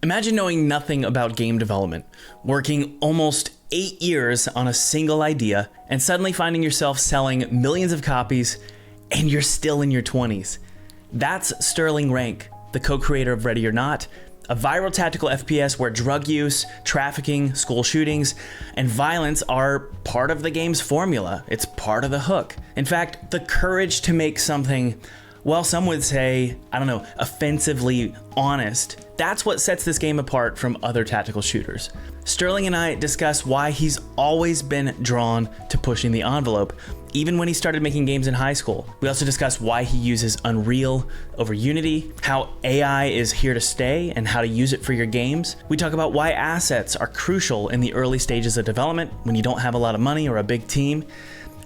Imagine knowing nothing about game development, working almost 8 years on a single idea, and suddenly finding yourself selling millions of copies, and you're still in your 20s. That's Stirling Rank, the co-creator of Ready or Not, a viral tactical FPS where drug use, trafficking, school shootings, and violence are part of the game's formula. It's part of the hook. In fact, the courage to make something, well, some would say, offensively honest, that's what sets this game apart from other tactical shooters. Stirling and I discuss why he's always been drawn to pushing the envelope, even when he started making games in high school. We also discuss why he uses Unreal over Unity, how AI is here to stay, and how to use it for your games. We talk about why assets are crucial in the early stages of development when you don't have a lot of money or a big team.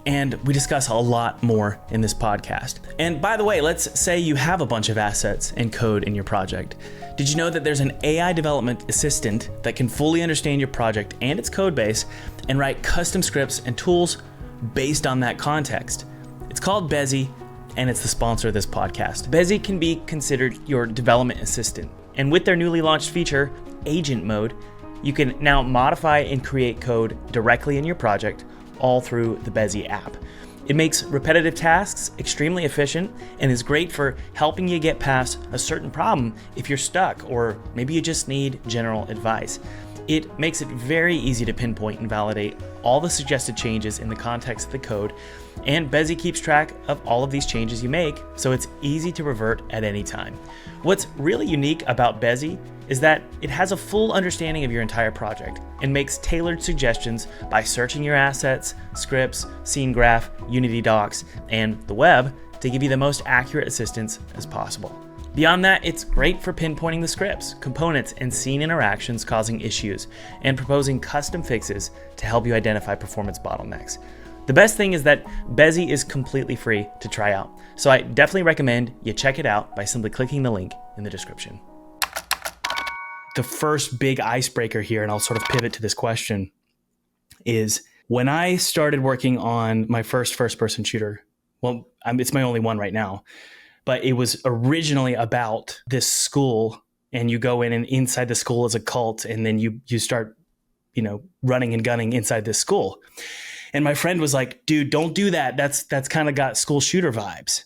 And we discuss a lot more in this podcast. And by the way, let's say you have a bunch of assets and code in your project. Did you know that there's an AI development assistant that can fully understand your project and its code base and write custom scripts and tools based on that context? It's called Bezi, and it's the sponsor of this podcast. Bezi can be considered your development assistant. And with their newly launched feature, Agent Mode, you can now modify and create code directly in your project, all through the Bezi app. It makes repetitive tasks extremely efficient and is great for helping you get past a certain problem if you're stuck or maybe you just need general advice. It makes it very easy to pinpoint and validate all the suggested changes in the context of the code, and Bezi keeps track of all of these changes you make, so it's easy to revert at any time. What's really unique about Bezi is that it has a full understanding of your entire project and makes tailored suggestions by searching your assets, scripts, scene graph, Unity docs, and the web to give you the most accurate assistance as possible. Beyond that, it's great for pinpointing the scripts, components, and scene interactions causing issues, and proposing custom fixes to help you identify performance bottlenecks. The best thing is that Bezi is completely free to try out, so I definitely recommend you check it out by simply clicking the link in the description. The first big icebreaker here, and I'll sort of pivot to this question, is when I started working on my first-person shooter, well, it's my only one right now, but it was originally about this school, and you go in and inside the school is a cult, and then you start, running and gunning inside this school. And my friend was like, dude, don't do that. That's kind of got school shooter vibes.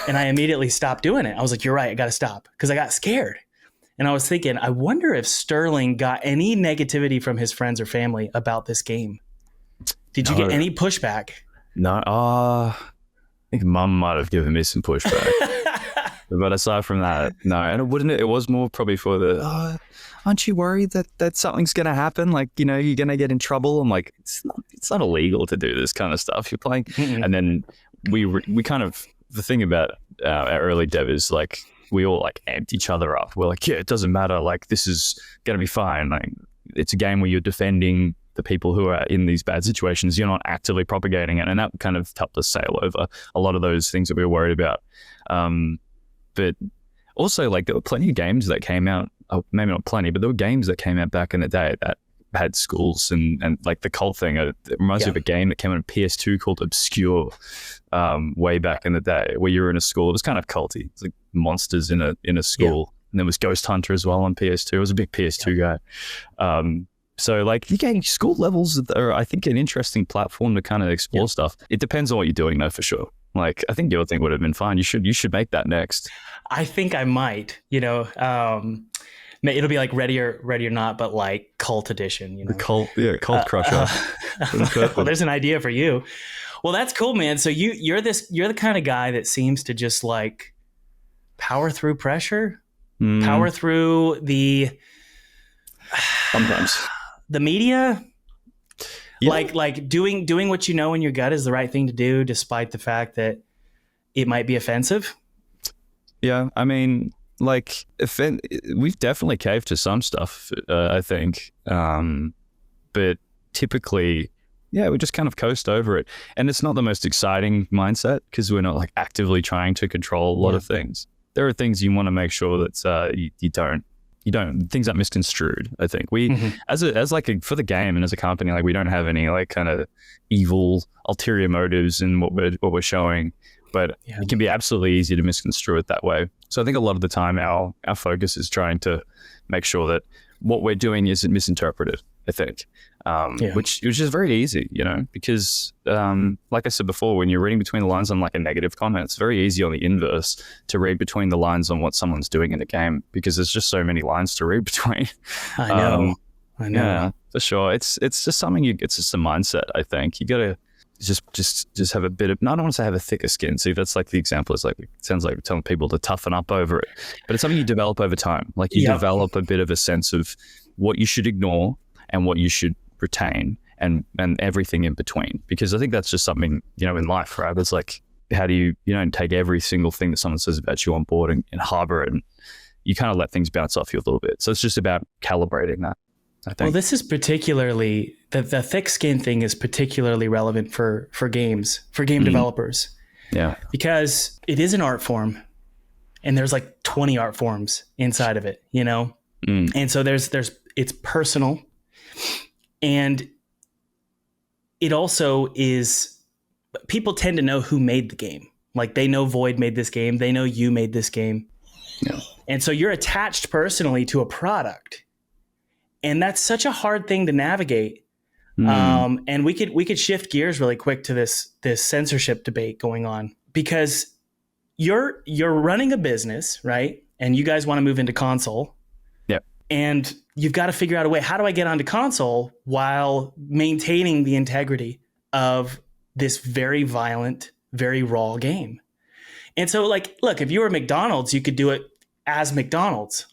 And I immediately stopped doing it. I was like, you're right, I got to stop, because I got scared. And I was thinking, I wonder if Stirling got any negativity from his friends or family about this game. Did you get any pushback? No, I think Mum might have given me some pushback. But aside from that, no. And it was more probably for the, aren't you worried that something's going to happen? Like, you're going to get in trouble. I'm like, it's not illegal to do this kind of stuff. You're playing. Mm-mm. And then we kind of, the thing about our early dev is like, we all like amped each other up. We're like, yeah, it doesn't matter. Like, this is going to be fine. Like, it's a game where you're defending the people who are in these bad situations. You're not actively propagating it. And that kind of helped us sail over a lot of those things that we were worried about. But also, like, there were plenty of games that came out, maybe not plenty, but there were games that came out back in the day that had schools and like the cult thing. It reminds me of a game that came out on PS2 called Obscure way back in the day, where you were in a school. It was kind of culty. It's like monsters in a school. Yeah. And there was Ghost Hunter as well on PS2. I was a big PS2 guy. So like, you getting school levels are, I think, an interesting platform to kind of explore stuff. It depends on what you're doing though, for sure. Like, I think your thing would have been fine. You should make that next. I think I might, it'll be like Ready or Not, but like cult edition, The cult crusher. Well, there's an idea for you. Well, that's cool, man. So you're the kind of guy that seems to just like power through pressure, power through sometimes the media. Yeah. Like doing what you know in your gut is the right thing to do, despite the fact that it might be offensive. Yeah, I mean, like, we've definitely caved to some stuff, I think. But typically, yeah, we just kind of coast over it. And it's not the most exciting mindset because we're not like actively trying to control a lot of things. There are things you want to make sure that you don't things aren't misconstrued. I think we for the game and as a company, like, we don't have any like kind of evil ulterior motives in what we're showing, but Yeah. it can be absolutely easy to misconstrue it that way. So I think a lot of the time our focus is trying to make sure that what we're doing isn't misinterpreted, I think, which is very easy, because like I said before, when you're reading between the lines on like a negative comment, it's very easy on the inverse to read between the lines on what someone's doing in a game, because there's just so many lines to read between. I know. Yeah, for sure. It's just something it's just a mindset, I think. You got to just have a bit of, no, I don't want to say have a thicker skin. See, that's like the example is like, it sounds like we're telling people to toughen up over it, but it's something you develop over time. Like you develop a bit of a sense of what you should ignore and what you should retain and everything in between. Because I think that's just something, in life, right? It's like, how do you don't take every single thing that someone says about you on board and harbor it, and you kind of let things bounce off you a little bit. So it's just about calibrating that, I think. Well, this is particularly, the thick skin thing is particularly relevant for games, for game developers. Yeah. Because it is an art form and there's like 20 art forms inside of it, And so it's personal, and it also is, people tend to know who made the game. Like they know Void made this game. They know you made this game. Yeah. And so you're attached personally to a product. And that's such a hard thing to navigate. And we could shift gears really quick to this censorship debate going on, because you're running a business, right? And you guys want to move into console. Yep. And you've got to figure out a way, how do I get onto console while maintaining the integrity of this very violent, very raw game? And so like, look, if you were McDonald's, you could do it as McDonald's.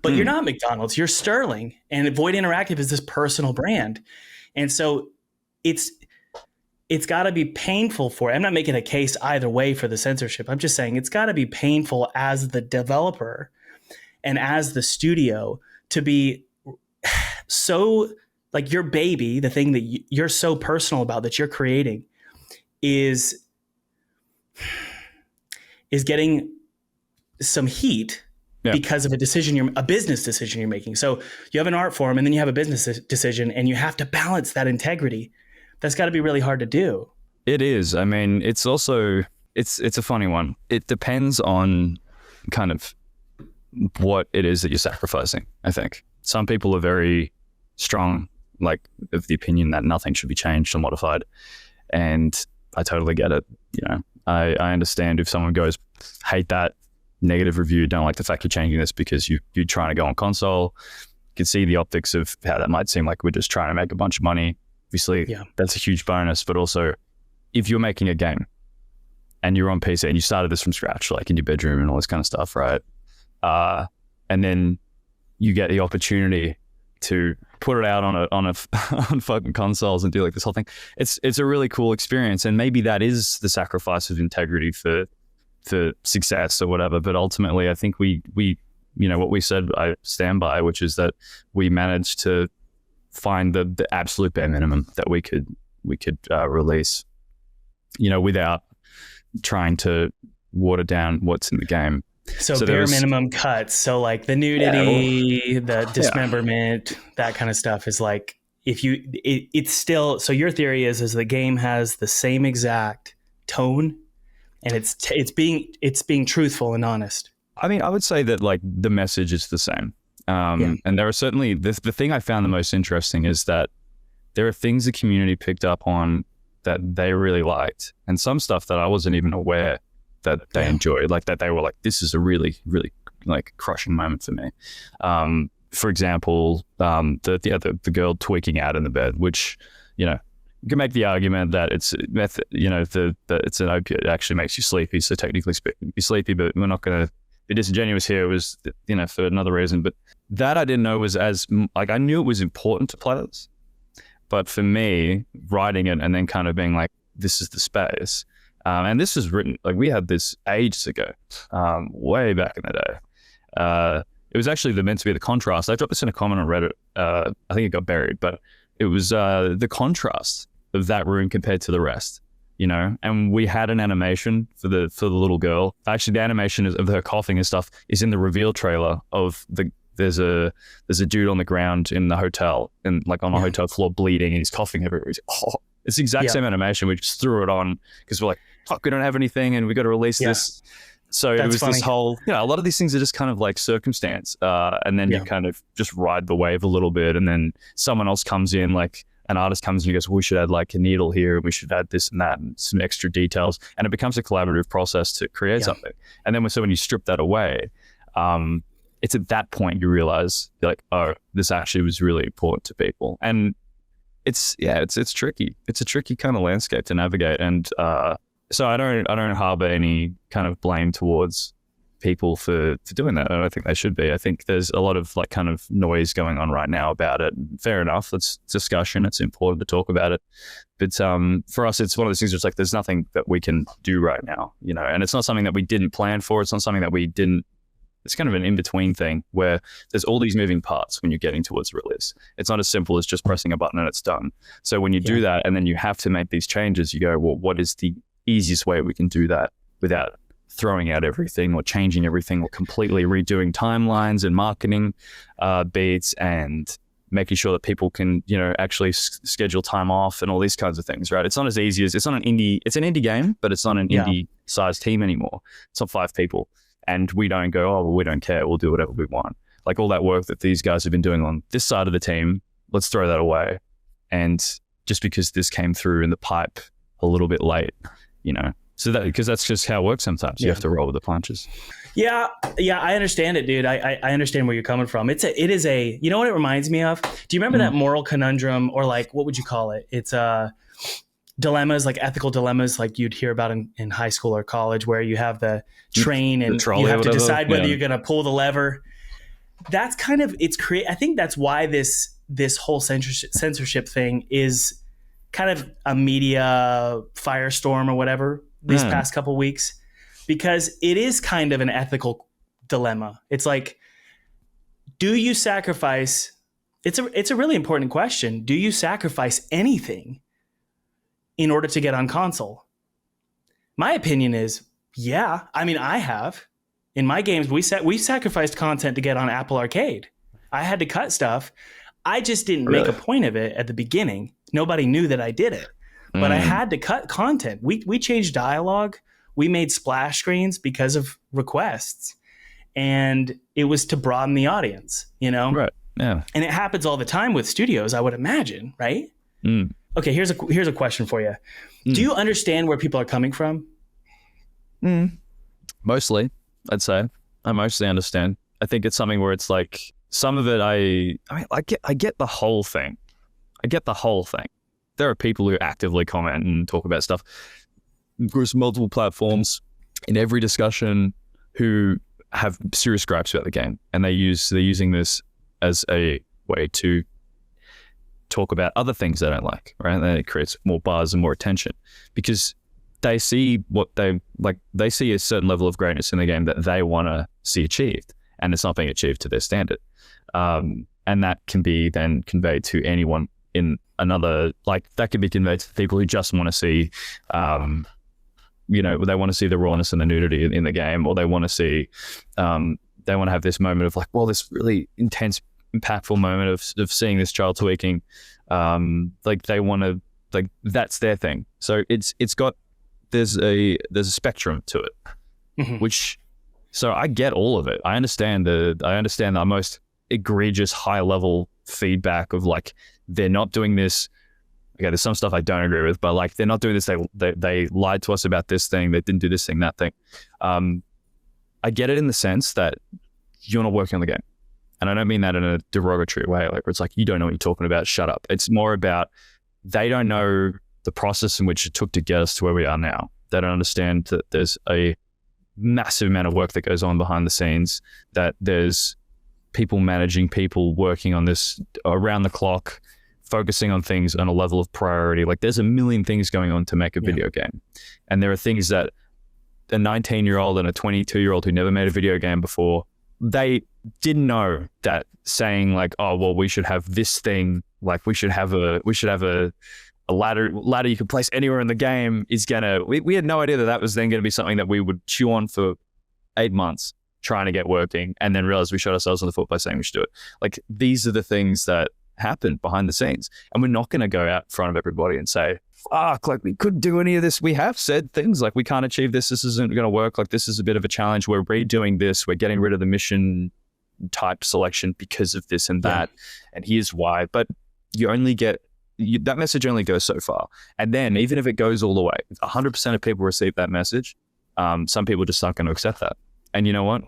But you're not McDonald's, you're Stirling, and Void Interactive is this personal brand. And so it's got to be painful for, I'm not making a case either way for the censorship. I'm just saying it's got to be painful as the developer and as the studio to be so, like, your baby, the thing that you're so personal about that you're creating is getting some heat. Yeah. Because of a business decision you're making. So you have an art form and then you have a business decision, and you have to balance that integrity. That's got to be really hard to do. It is. I mean, it's also, it's a funny one. It depends on kind of what it is that you're sacrificing, I think. Some people are very strong, like, of the opinion that nothing should be changed or modified. And I totally get it. I understand if someone goes, hate that, negative review, don't like the fact you're changing this because you're trying to go on console. You can see the optics of how that might seem like we're just trying to make a bunch of money. Obviously, that's a huge bonus, but also if you're making a game and you're on PC and you started this from scratch, like in your bedroom and all this kind of stuff, right? And then you get the opportunity to put it out on fucking consoles and do like this whole thing. It's a really cool experience, and maybe that is the sacrifice of integrity for success or whatever. But ultimately, I think we what we said, I stand by, which is that we managed to find the absolute bare minimum that we could release, without trying to water down what's in the game. So bare minimum cuts. So like the nudity, the dismemberment, that kind of stuff is like, it's still, so your theory is the game has the same exact tone, and it's being truthful and honest. I mean, I would say that like the message is the same. And there are certainly, the thing I found the most interesting is that there are things the community picked up on that they really liked, and some stuff that I wasn't even aware that they enjoyed, like that they were like, this is a really, really like crushing moment for me. For example, the girl tweaking out in the bed, which, you can make the argument that it's method, that it's an opiate. It actually makes you sleepy. So technically speaking, you're sleepy, but we're not going to be disingenuous here. It was, for another reason. But that I didn't know was as, like, I knew it was important to players. But for me, writing it and then kind of being like, this is the space. And this was written, like, we had this ages ago, way back in the day. It was actually meant to be the contrast. I dropped this in a comment on Reddit. I think it got buried, but it was the contrast of that room compared to the rest, and we had an animation for the little girl. Actually, the animation of her coughing and stuff is in the reveal trailer of there's a dude on the ground in the hotel and like on a hotel floor bleeding, and he's coughing everywhere. It's the exact same animation. We just threw it on because we're like, fuck, we don't have anything and we got to release this. So it was this whole, a lot of these things are just kind of like circumstance. And then you kind of just ride the wave a little bit. And then someone else comes in, like an artist comes in and goes, well, we should add like a needle here. And we should add this and that and some extra details. And it becomes a collaborative process to create something. And then when you strip that away, it's at that point you realize you're like, oh, this actually was really important to people. And it's tricky. It's a tricky kind of landscape to navigate. And, so I don't harbor any kind of blame towards people for doing that. I don't think they should be. I think there's a lot of like kind of noise going on right now about it. Fair enough. It's discussion. It's important to talk about it. But for us, it's one of those things where it's like there's nothing that we can do right now, and it's not something that we didn't plan for. It's not something that we didn't. It's kind of an in-between thing where there's all these moving parts when you're getting towards release. It's not as simple as just pressing a button and it's done. So when you do that and then you have to make these changes, you go, well, what is the easiest way we can do that without throwing out everything or changing everything or completely redoing timelines and marketing beats and making sure that people can, actually schedule time off and all these kinds of things, right? It's not as easy as, it's an indie game, but it's not an indie sized team anymore. It's not 5 people. And we don't go, oh, well, we don't care. We'll do whatever we want. Like all that work that these guys have been doing on this side of the team, let's throw that away. And just because this came through in the pipe a little bit late, so that, because that's just how it works sometimes. You have to roll with the punches. Yeah, I understand it, dude. I understand where you're coming from. It is a, you know what it reminds me of? Do you remember that moral conundrum, or like, what would you call it? It's dilemmas, like ethical dilemmas, like you'd hear about in high school or college, where you have the train and you have to decide whether you're going to pull the lever. That's kind of, I think that's why this whole censorship thing is kind of a media firestorm or whatever these past couple weeks, because it is kind of an ethical dilemma. It's like, do you sacrifice? It's a really important question. Do you sacrifice anything in order to get on console? My opinion is, yeah. I mean, I have. In my games, we sacrificed content to get on Apple Arcade. I had to cut stuff. I just didn't make a point of it at the beginning. Nobody knew that I did it, but I had to cut content. We changed dialogue. We made splash screens because of requests, and it was to broaden the audience, Right. Yeah. And it happens all the time with studios, I would imagine, right? Okay, here's a question for you. Do you understand where people are coming from? Mostly, I'd say. I mostly understand. I think it's something where it's like, some of it I get the whole thing. I get the whole thing. There are people who actively comment and talk about stuff across multiple platforms in every discussion who have serious gripes about the game, and they're using this as a way to talk about other things they don't like, right? And it creates more buzz and more attention because they see what they see a certain level of greatness in the game that they want to see achieved, and it's not being achieved to their standard. And that can be then conveyed to anyone in another, like that can be conveyed to people who just want to see, they want to see the rawness and the nudity in the game, or they want to see, they want to have this moment of like, well, this really intense, impactful moment of seeing this child tweaking. Like they want to, like, that's their thing. So there's a spectrum to it, which, so I get all of it. I understand the most egregious high level feedback of like, they're not doing this. Okay, there's some stuff I don't agree with, but like they're not doing this. They lied to us about this thing. They didn't do this thing, that thing. I get it in the sense that you're not working on the game. And I don't mean that in a derogatory way, like where it's like, you don't know what you're talking about, shut up. It's more about, they don't know the process in which it took to get us to where we are now. They don't understand that there's a massive amount of work that goes on behind the scenes, that there's people managing people, working on this around the clock, focusing on things on a level of priority. Like there's a million things going on to make a video game. And there are things that a 19-year-old and a 22-year-old who never made a video game before, they didn't know that saying like, oh, well, we should have this thing, like we should have a ladder you can place anywhere in the game is gonna, we had no idea that was then gonna be something that we would chew on for 8 months trying to get working, and then realize we shot ourselves in the foot by saying we should do it. Like these are the things that happen behind the scenes. And we're not going to go out in front of everybody and say, fuck, like we couldn't do any of this. We have said things like we can't achieve this. This isn't going to work. Like this is a bit of a challenge. We're redoing this. We're getting rid of the mission type selection because of this and that. And here's why. But you only get, that message only goes so far. And then even if it goes all the way, 100% of people receive that message. Some people just aren't going to accept that. And you know what?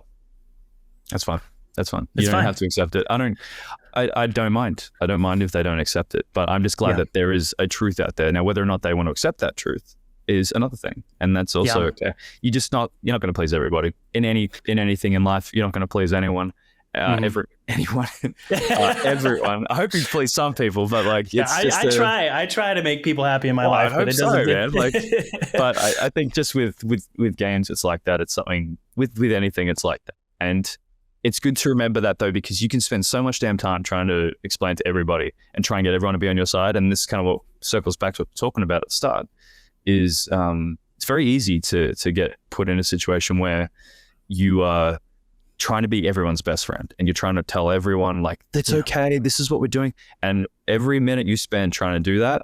That's fine. That's fine. You don't have to accept it. I don't mind. I don't mind if they don't accept it, but I'm just glad that there is a truth out there. Now, whether or not they want to accept that truth is another thing. And that's also okay. You're not going to please everybody in anything in life. You're not going to please anyone, anyone. Everyone. I hope you please some people, but like, I try to make people happy in my life, but it doesn't, man. Like, but I think just with games, it's like that. It's something with anything, it's like that. And it's good to remember that though, because you can spend so much damn time trying to explain to everybody and try and get everyone to be on your side. And this is kind of what circles back to what we're talking about at the start is it's very easy to get put in a situation where you are trying to be everyone's best friend and you're trying to tell everyone like, that's okay. This is what we're doing. And every minute you spend trying to do that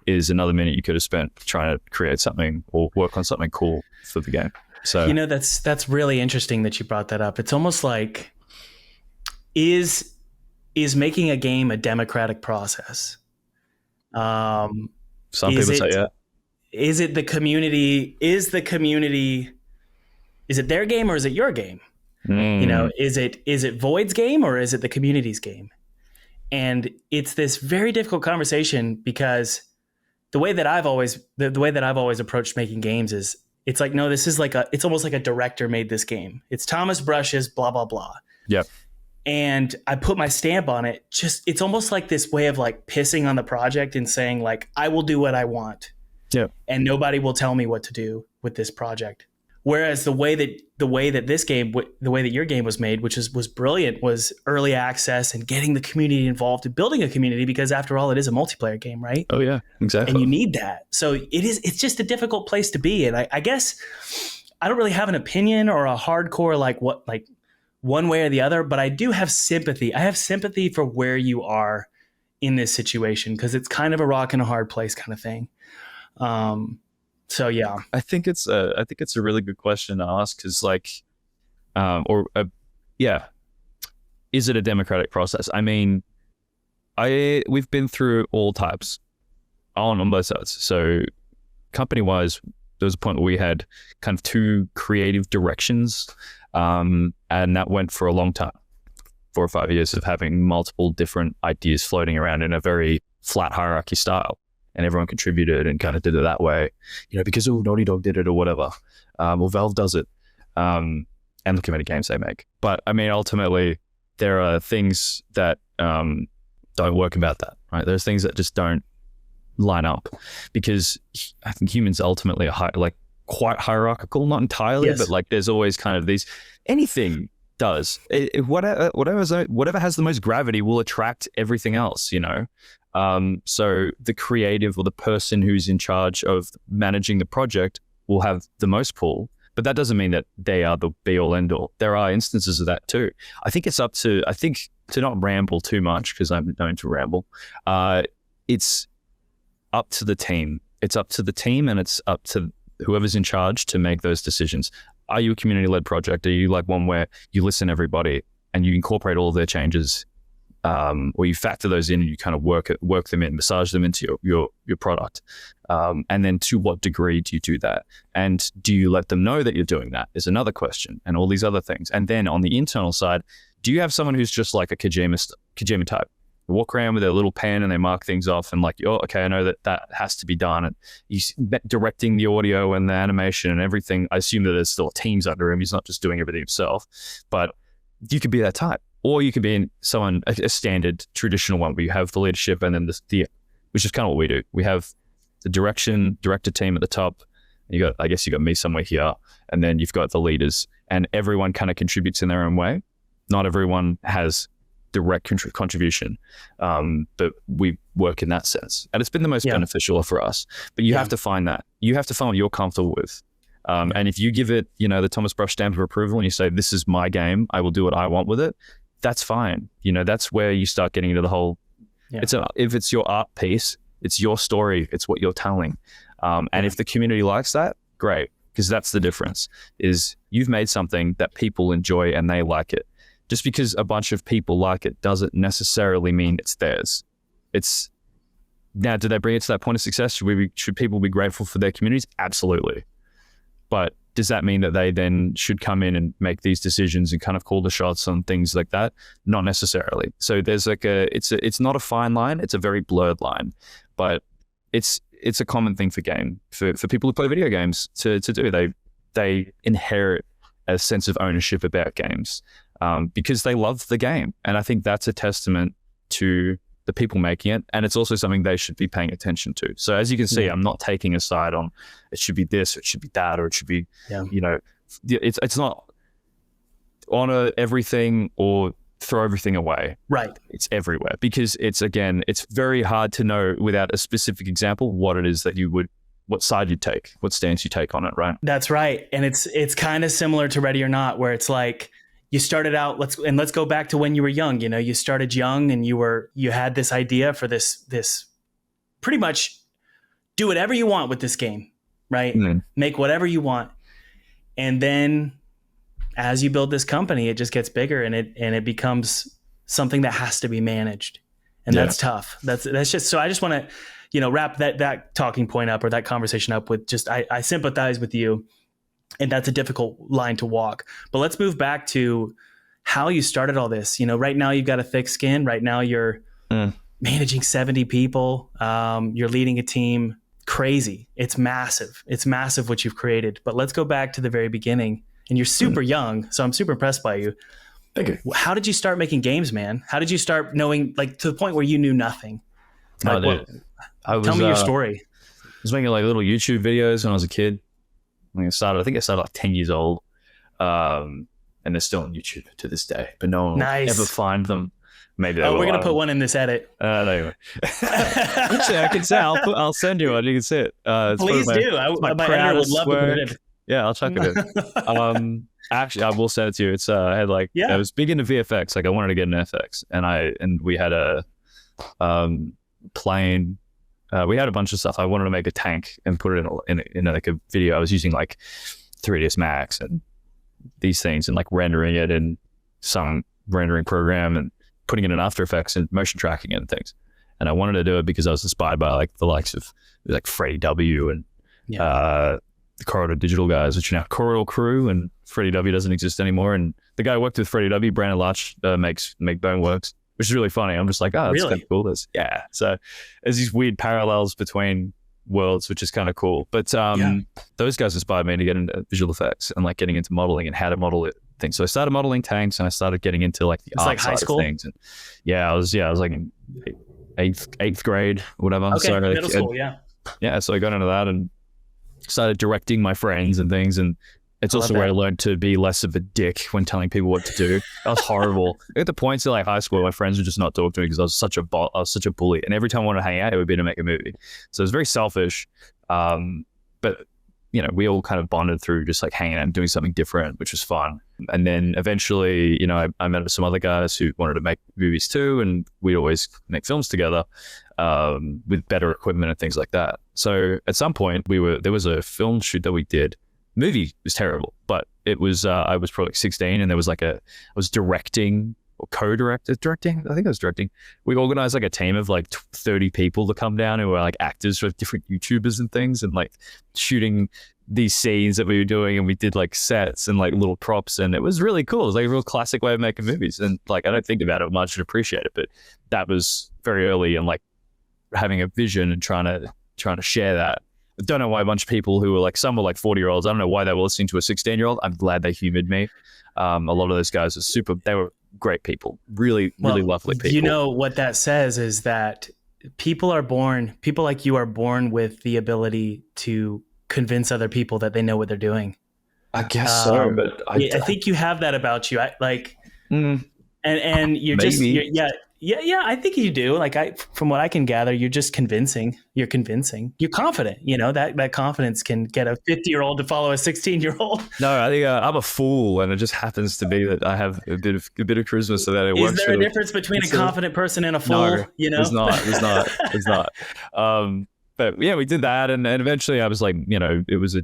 is another minute you could have spent trying to create something or work on something cool for the game. So, that's really interesting that you brought that up. It's almost like, is making a game a democratic process? Some people say, yeah. Is it the community? Is it their game or is it your game? Is it Void's game or is it the community's game? And it's this very difficult conversation because the way that I've always approached making games is, it's like, no, this is it's almost like a director made this game. It's Thomas Brush's blah, blah, blah. Yep. And I put my stamp on it. It's almost like this way of like pissing on the project and saying like, I will do what I want. Yeah. And nobody will tell me what to do with this project. Whereas the way that your game was made, which was brilliant, was early access and getting the community involved and building a community, because after all, it is a multiplayer game, right? Oh yeah, exactly. And you need that. So it's just a difficult place to be. And I guess I don't really have an opinion or a hardcore like one way or the other, but I do have sympathy. I have sympathy for where you are in this situation because it's kind of a rock and a hard place kind of thing. So yeah, I think it's a really good question to ask because is it a democratic process? I mean, we've been through all types on both sides. So company wise, there was a point where we had kind of two creative directions, and that went for a long time, 4 or 5 years of having multiple different ideas floating around in a very flat hierarchy style. And everyone contributed and kind of did it that way, because Naughty Dog did it or whatever, or Valve does it, and look how many games they make. But I mean, ultimately, there are things that don't work about that, right? There's things that just don't line up because I think humans ultimately are quite hierarchical, not entirely, but like there's always kind of these. Anything does whatever has the most gravity will attract everything else, So the creative or the person who's in charge of managing the project will have the most pull, but that doesn't mean that they are the be all end all. There are instances of that too. I think to not ramble too much because I'm known to ramble. It's up to the team. It's up to the team and it's up to whoever's in charge to make those decisions. Are you a community-led project? Are you like one where you listen to everybody and you incorporate all of their changes? Or you factor those in and you kind of work them in, massage them into your product. And then to what degree do you do that? And do you let them know that you're doing that is another question, and all these other things. And then on the internal side, do you have someone who's just like a Kojima type? They walk around with their little pen and they mark things off and like, oh, okay, I know that has to be done. And he's directing the audio and the animation and everything. I assume that there's still teams under him. He's not just doing everything himself, but you could be that type. Or you could be a standard traditional one where you have the leadership and then the which is kind of what we do. We have the director team at the top. And I guess you got me somewhere here, and then you've got the leaders, and everyone kind of contributes in their own way. Not everyone has direct contribution, but we work in that sense, and it's been the most beneficial for us. But you have to find that. You have to find what you're comfortable with. And if you give it, the Thomas Brush stamp of approval, and you say, "This is my game. I will do what I want with it," that's fine. That's where you start getting into the whole Yeah. If it's your art piece, it's your story, it's what you're telling. And if the community likes that, great, because that's the difference, is you've made something that people enjoy and they like it. Just because a bunch of people like it doesn't necessarily mean it's theirs. Now, do they bring it to that point of success? Should people be grateful for their communities? Absolutely. But does that mean that they then should come in and make these decisions and kind of call the shots on things like that? Not necessarily. So there's like it's not a fine line. It's a very blurred line, but it's a common thing for people who play video games to do. They inherit a sense of ownership about games because they love the game. And I think that's a testament to the people making it, and it's also something they should be paying attention to. So as you can see, I'm not taking a side on it should be this, or it should be that, or it should be, it's not honor everything or throw everything away. Right. It's everywhere, because it's very hard to know without a specific example what it is that what side you take, what stance you take on it, right? That's right. And it's kind of similar to Ready or Not, where it's like, you started out, let's go back to when you were young. You started young and you had this idea for this pretty much do whatever you want with this game, right? Mm-hmm. Make whatever you want. And then as you build this company, it just gets bigger and it becomes something that has to be managed. And that's tough. That's just, so I just want to, wrap that talking point up, or that conversation up with just, I sympathize with you. And that's a difficult line to walk. But let's move back to how you started all this. Right now you've got a thick skin. Right now you're managing 70 people. You're leading a team. Crazy. It's massive. It's massive what you've created. But let's go back to the very beginning. And you're super young, so I'm super impressed by you. Thank you. How did you start making games, man? How did you start knowing, like, to the point where you knew nothing? Like, tell me your story. I was making like little YouTube videos when I was a kid. I think I started like 10 years old, and they're still on YouTube to this day, but no one will ever find them. Maybe we're going to put one in this edit. Anyway. Actually, I can say, I'll send you one. You can see it. Please do. My editor would love to put it in. Yeah, I'll chuck it in. Actually, I will send it to you. It's I had I was big into VFX. Like I wanted to get an FX, and we had a plane. We had a bunch of stuff. I wanted to make a tank and put it in like a video. I was using like 3ds Max and these things and like rendering it in some rendering program and putting it in After Effects and motion tracking it and things. And I wanted to do it because I was inspired by like the likes of like Freddie W and the Corridor Digital guys, which are now Corridor Crew, and Freddie W doesn't exist anymore. And the guy who worked with Freddie W, Brandon Larch, make Boneworks, which is really funny. I'm just like, oh, that's kind of cool. So there's these weird parallels between worlds, which is kind of cool. But those guys inspired me to get into visual effects and like getting into modeling and how to model it things. So I started modeling tanks and I started getting into like the art side of things. And I was like in eighth grade or whatever. Okay, so middle school, Yeah, so I got into that and started directing my friends and things, and it's also where I learned to be less of a dick when telling people what to do. That was horrible. At the points of like high school, my friends would just not talk to me because I was such a bully. And every time I wanted to hang out, it would be to make a movie. So it was very selfish. But we all kind of bonded through just like hanging out and doing something different, which was fun. And then eventually, I met some other guys who wanted to make movies too, and we'd always make films together with better equipment and things like that. So at some point, there was a film shoot that we did. Movie was terrible, but it was I was probably like 16, and there was like I was directing or directing. I think I was directing. We organized like a team of like 30 people to come down who were like actors for different YouTubers and things, and like shooting these scenes that we were doing, and we did like sets and like little props, and it was really cool. It was like a real classic way of making movies, and like I don't think about it much and appreciate it, but that was very early and like having a vision and trying to share that. I don't know why a bunch of people who were like, some were like 40-year-olds, I don't know why they were listening to a 16-year-old. I'm glad they humored me. A lot of those guys they were great people, really lovely people. What that says is that people like you are born with the ability to convince other people that they know what they're doing. I guess so, but I think you have that about you. And you're maybe. Yeah, I think you do. Like from what I can gather, you're just convincing. You're convincing. You're confident. You know, that confidence can get a 50-year-old to follow a 16-year-old. No, I think I'm a fool, and it just happens to be that I have a bit of charisma, so that it works. Is there a difference between a confident person and a fool? No, you know, there's not. But yeah, we did that, and eventually I was like, you know, it was a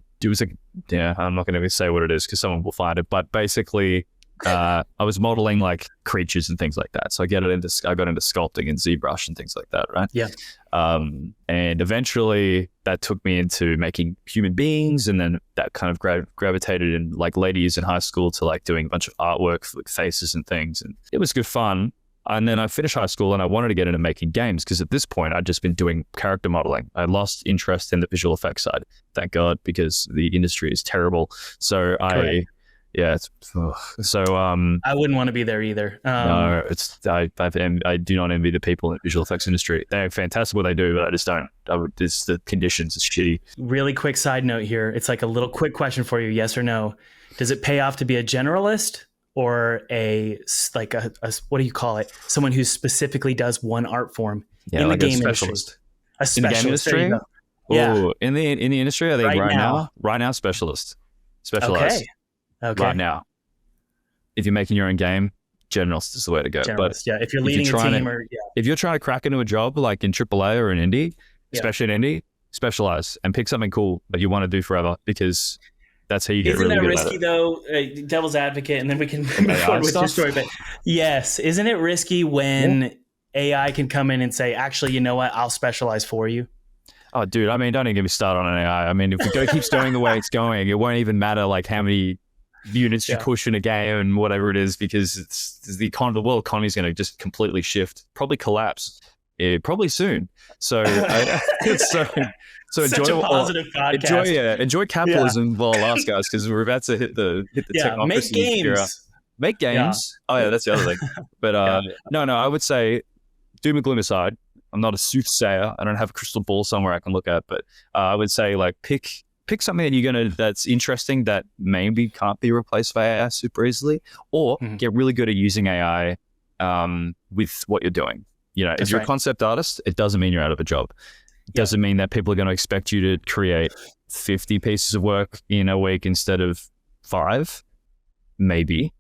yeah. I'm not going to say what it is because someone will find it, but basically. I was modeling like creatures and things like that. So I got into sculpting and ZBrush and things like that, right? Yeah. And eventually that took me into making human beings, and then that kind of gravitated in like later years in high school to like doing a bunch of artwork for like faces and things, and it was good fun. And then I finished high school and I wanted to get into making games because at this point I'd just been doing character modeling. I lost interest in the visual effects side, thank God, because the industry is terrible. So Correct. I wouldn't want to be there either. No, I do not envy the people in the visual effects industry. They're fantastic what they do, but I just don't. The conditions are shitty. Really quick side note here. It's like a little quick question for you. Yes or no? Does it pay off to be a generalist or a what do you call it? Someone who specifically does one art form in like the game specialist. industry? A specialist. In the game industry? Yeah. In the industry, I think right now, specialized. Okay. Right now, if you're making your own game, generalist is the way to go. But yeah, if you're leading a team if you're trying to crack into a job like in AAA or in indie, especially in indie, specialize and pick something cool that you want to do forever, because that's how you get really good at it. Isn't that risky though? Devil's advocate, and then we can move forward with your story. But yes, isn't it risky when AI can come in and say, actually, you know what, I'll specialize for you? Oh, dude, I mean, don't even get me started on an AI. I mean, if it keeps going the way it's going, it won't even matter like how many units you push in a game and whatever it is, because it's the world economy is going to just completely shift, probably collapse, probably soon. So Such a positive podcast. Enjoy capitalism while it lasts, guys, because we're about to hit the technocracy. Make games. Era. Make games. Yeah. Oh yeah, that's the other thing. But no, I would say, doom and gloom aside, I'm not a soothsayer. I don't have a crystal ball somewhere I can look at, but I would say like pick something that's interesting that maybe can't be replaced by AI super easily, or get really good at using AI with what you're doing. You know, if you're a concept artist, it doesn't mean you're out of a job. It doesn't mean that people are going to expect you to create 50 pieces of work in a week instead of 5, maybe.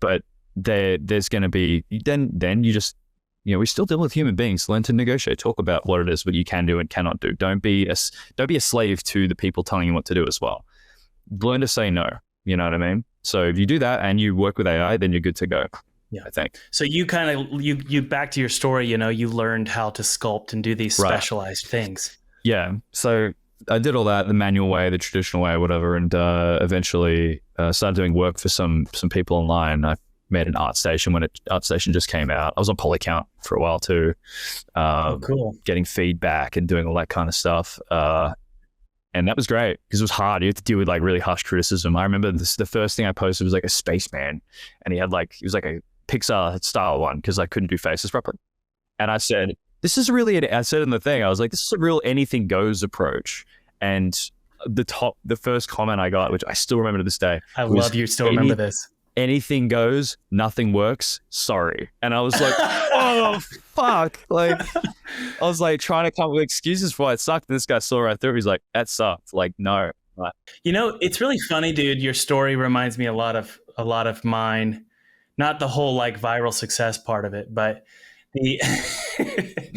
But there's going to be, then you just, you know, we still deal with human beings. Learn to negotiate, talk about what it is, what you can do and cannot do. Don't be a slave to the people telling you what to do as well. Learn to say no. You know what I mean? So if you do that and you work with AI, then you're good to go. Yeah, I think. So you kind of you back to your story. You know, you learned how to sculpt and do these specialized things. Yeah. So I did all that the manual way, the traditional way, whatever, and eventually started doing work for some people online. I made an ArtStation when ArtStation just came out. I was on Polycount for a while too. Cool. Getting feedback and doing all that kind of stuff. And that was great because it was hard. You had to deal with like really harsh criticism. I remember the first thing I posted was like a spaceman, and he was like a Pixar style one because I couldn't do faces properly. And I said, I said in the thing, I was like, this is a real anything goes approach. And the first comment I got, which I still remember to this day. I love you still remember this. Anything goes, nothing works, sorry. And I was like, oh, fuck. Like, I was like trying to come up with excuses for why it sucked. And this guy saw right through. He's like, that sucked. Like, no. Right. You know, it's really funny, dude. Your story reminds me a lot of mine. Not the whole like viral success part of it, but it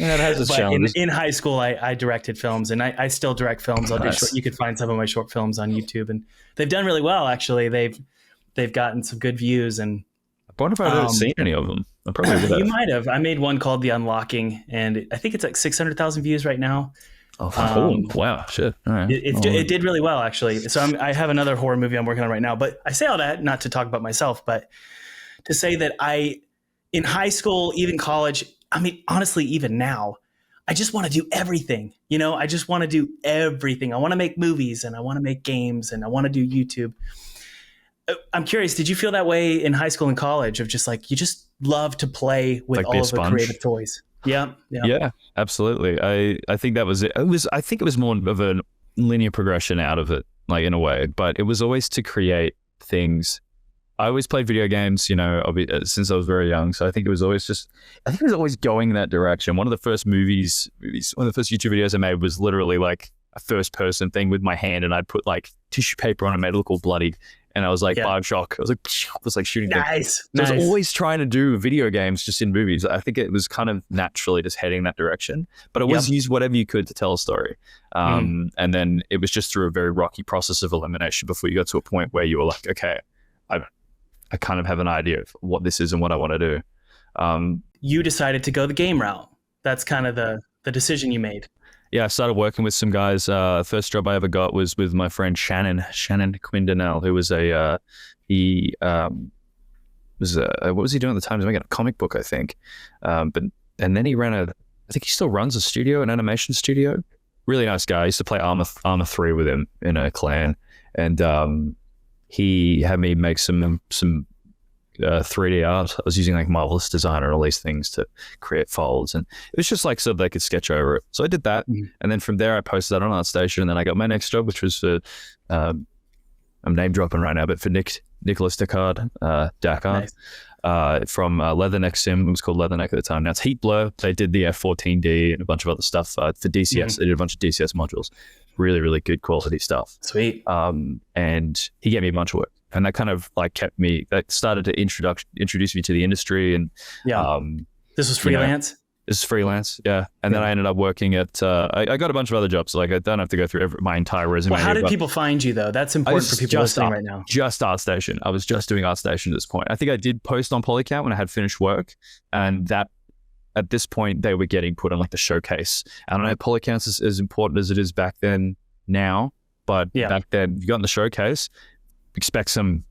has its challenges. In high school, I directed films, and I still direct films. I'll do you could find some of my short films on YouTube, and they've done really well. Actually, they've gotten some good views. And I wonder if I've ever seen any of them. I probably would have. You might have. I made one called The Unlocking, and I think it's like 600,000 views right now. Oh, wow. Shit. All right. It did really well, actually. So I have another horror movie I'm working on right now. But I say all that not to talk about myself, but to say that in high school, even college, I mean, honestly, even now, I just want to do everything. You know, I just want to do everything. I want to make movies, and I want to make games, and I want to do YouTube. I'm curious, did you feel that way in high school and college of just like, you just love to play with like all of the creative toys? Yeah. Absolutely. I think that was it. I think it was more of a linear progression out of it, like in a way, but it was always to create things I always played video games, since I was very young. So I think it was always going in that direction. One of the first one of the first YouTube videos I made was literally like a first person thing with my hand, and I'd put like tissue paper on it, made it look all bloody. And I was like, Bioshock. I was like shooting things. Nice. So I was always trying to do video games just in movies. I think it was kind of naturally just heading that direction. But it was use whatever you could to tell a story. And then it was just through a very rocky process of elimination before you got to a point where you were like, okay, I kind of have an idea of what this is and what I want to do. You decided to go the game route. That's kind of the decision you made. Yeah, I started working with some guys. First job I ever got was with my friend Shannon Quindanell, who was what was he doing at the time? He was making a comic book, I think. And then he ran I think he still runs a studio, an animation studio. Really nice guy. I used to play Armor 3 with him in a clan. And he had me make some 3D art. I was using like Marvelous Designer and all these things to create folds, and it was just like so they could sketch over it. So I did that, and then from there I posted that on ArtStation, and then I got my next job, which was for I'm name dropping right now, but for Nicholas Dakar, nice. From Leatherneck Sim. It was called Leatherneck at the time. Now it's Heat Blur. They did the F14D and a bunch of other stuff for DCS. They did a bunch of DCS modules. Really, really good quality stuff. Sweet. And he gave me a bunch of work. And that kind of like that started to introduce me to the industry. And this was freelance? This is freelance, yeah. And then I ended up working at, I got a bunch of other jobs. Like I don't have to go through my entire resume. Well, how did people find you though? That's important for people listening right now. Just ArtStation. I was just doing ArtStation at this point. I think I did post on Polycat when I had finished work, and that at this point they were getting put on like the showcase. I don't know, Polycat's is as important as it is back then now, but back then you got in the showcase, expect some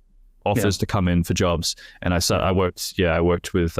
offers to come in for jobs. And I worked with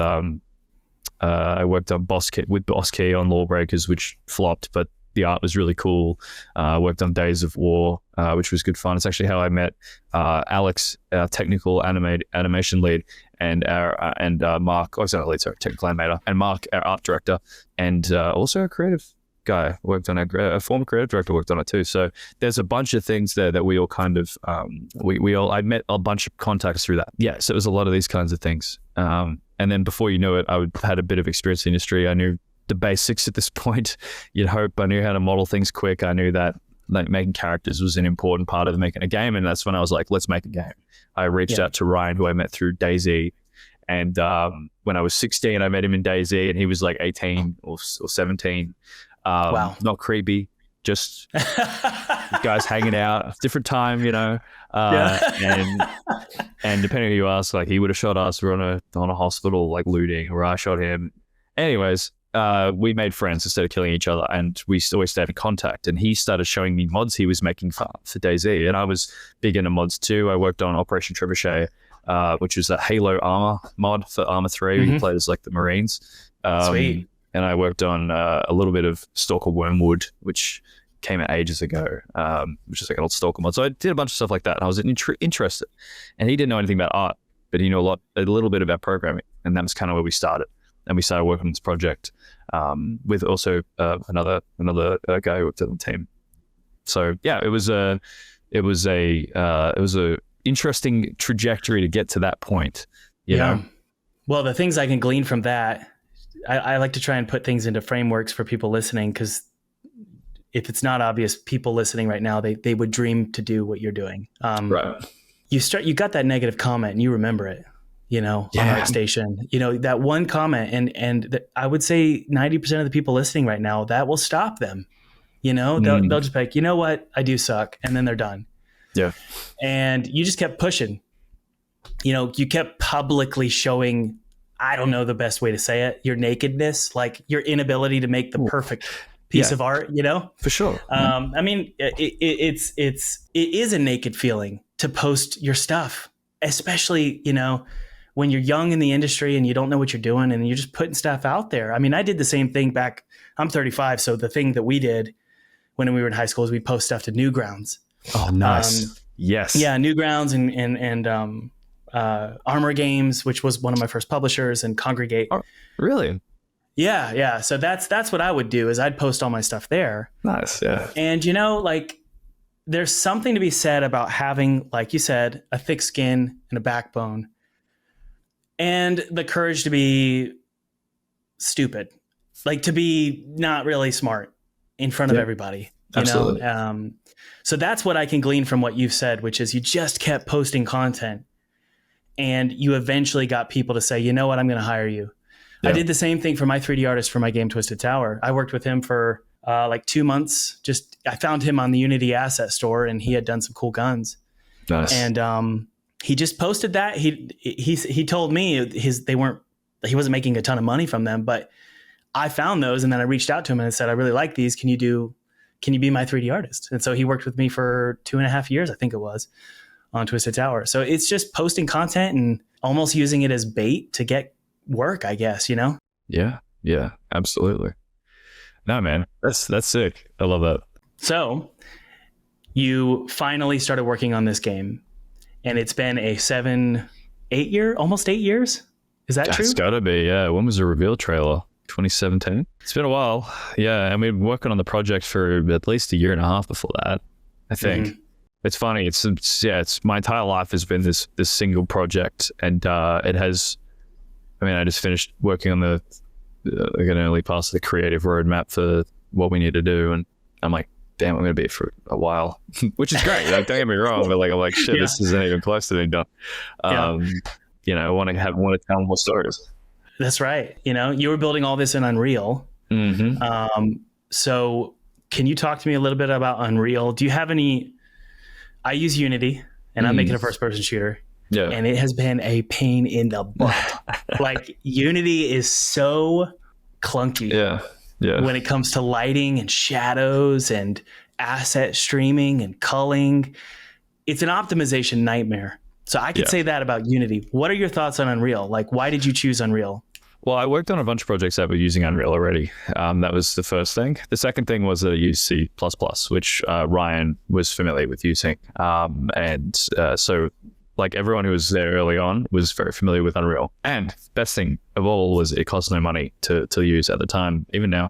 I worked on Boss Key on Lawbreakers, which flopped, but the art was really cool. I worked on Days of War, which was good fun. It's actually how I met Alex, our technical animation lead, and Mark, technical animator, and Mark, our art director, and also a creative guy worked on a former creative director worked on it too. So there's a bunch of things there that we all kind of I met a bunch of contacts through that. Yeah, so it was a lot of these kinds of things. And then before you knew it, I had a bit of experience in the industry. I knew the basics at this point. You'd hope. I knew how to model things quick. I knew that like making characters was an important part of making a game, and that's when I was like, let's make a game. I reached out to Ryan, who I met through DayZ. And when I was 16, I met him in DayZ, and he was like 18 or 17. Wow. Not creepy, just guys hanging out, different time, and depending on who you ask, like he would have shot us. We're on a hospital like looting, or I shot him. Anyways, we made friends instead of killing each other, and we always stayed in contact. And he started showing me mods he was making for DayZ, and I was big into mods too. I worked on Operation Trebuchet, which was a Halo armor mod for Armor 3. We played as like the Marines. Sweet. And I worked on a little bit of Stalker Wormwood, which came out ages ago, which is like an old Stalker mod. So I did a bunch of stuff like that, and I was interested. And he didn't know anything about art, but he knew a little bit about programming, and that was kind of where we started. And we started working on this project with also another guy who worked on the team. So yeah, it was a interesting trajectory to get to that point. You know? Well, the things I can glean from that. I like to try and put things into frameworks for people listening, because if it's not obvious, people listening right now, they would dream to do what you're doing. Right. You got that negative comment and you remember it, on ArtStation, that one comment, and I would say 90% of the people listening right now, that will stop them. They'll just be like, you know what, I do suck. And then they're done. Yeah. And you just kept pushing, you kept publicly showing, I don't know the best way to say it, your nakedness, like your inability to make the perfect piece of art, For sure. I mean, it is a naked feeling to post your stuff, especially, when you're young in the industry and you don't know what you're doing and you're just putting stuff out there. I mean, I did the same thing back, I'm 35. So the thing that we did when we were in high school is we post stuff to Newgrounds. Oh, nice. Yes. Yeah. Newgrounds and Armor Games, which was one of my first publishers, and Congregate. Oh, really? Yeah. So that's what I would do, is I'd post all my stuff there. Nice. Yeah. And there's something to be said about having, like you said, a thick skin and a backbone and the courage to be stupid, like to be not really smart in front of everybody, absolutely. So that's what I can glean from what you've said, which is you just kept posting content and you eventually got people to say, you know what, I'm going to hire you. I did the same thing for my 3D artist for my game Twisted Tower. I worked with him for like 2 months. I found him on the Unity asset store and he had done some cool guns. Nice. And he just posted that. He told me he wasn't making a ton of money from them, but I found those and then I reached out to him and I said, I really like these. Can you be my 3D artist? And so he worked with me for 2.5 years, I think it was, on Twisted Tower. So it's just posting content and almost using it as bait to get work, I guess, Yeah, absolutely. No, man, that's sick. I love that. So you finally started working on this game and it's been almost 8 years. Is that true? It's gotta be, yeah. When was the reveal trailer? 2017. It's been a while. Yeah, and we've been working on the project for at least 1.5 years before that, I think. Mm-hmm. It's funny. It's my entire life has been this single project, and it has. I mean, I just finished working on the an early pass of the creative roadmap for what we need to do, and I'm like, damn, I'm going to be here for a while, which is great. Like, don't get me wrong, but like, I'm like, shit, this isn't even close to being done. I want to tell more stories. That's right. You were building all this in Unreal. Mm-hmm. So can you talk to me a little bit about Unreal? Do you have any? I use Unity, and I'm making a first-person shooter. Yeah. And it has been a pain in the butt. Like, Unity is so clunky. Yeah. When it comes to lighting and shadows and asset streaming and culling, it's an optimization nightmare. So I could say that about Unity. What are your thoughts on Unreal? Like, why did you choose Unreal? Well, I worked on a bunch of projects that were using Unreal already. That was the first thing. The second thing was that I used C++, which Ryan was familiar with using. So like everyone who was there early on was very familiar with Unreal. And best thing of all was it cost no money to use at the time. Even now,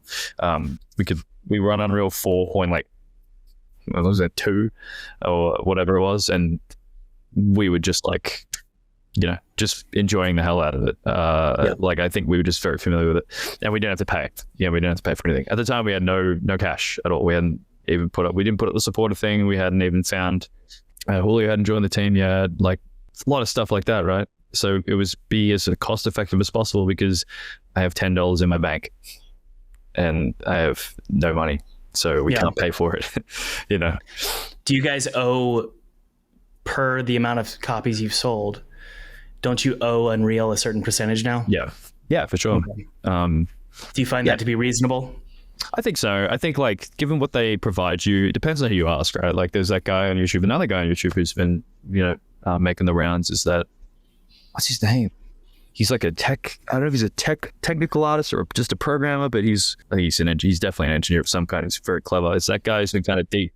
we run Unreal 4.2 or whatever it was, and we were just like, just enjoying the hell out of it. Like, I think we were just very familiar with it, and we didn't have to pay. We didn't have to pay for anything. At the time, we had no cash at all. We hadn't even we didn't put up the supporter thing. We hadn't even found, Julio hadn't joined the team yet. Like, a lot of stuff like that, right? So it was be as cost effective as possible because I have $10 in my bank and I have no money. So we can't pay for it, Do you guys owe per the amount of copies you've sold? Don't you owe Unreal a certain percentage now? Yeah, for sure. Okay. Do you find that to be reasonable? I think so. I think, like, given what they provide you, it depends on who you ask, right? Like, there's that guy on YouTube, another guy on YouTube who's been, making the rounds. Is that, what's his name? He's like I don't know if he's a technical artist or just a programmer, but he's definitely an engineer of some kind. He's very clever. It's that guy who's been kind of deep.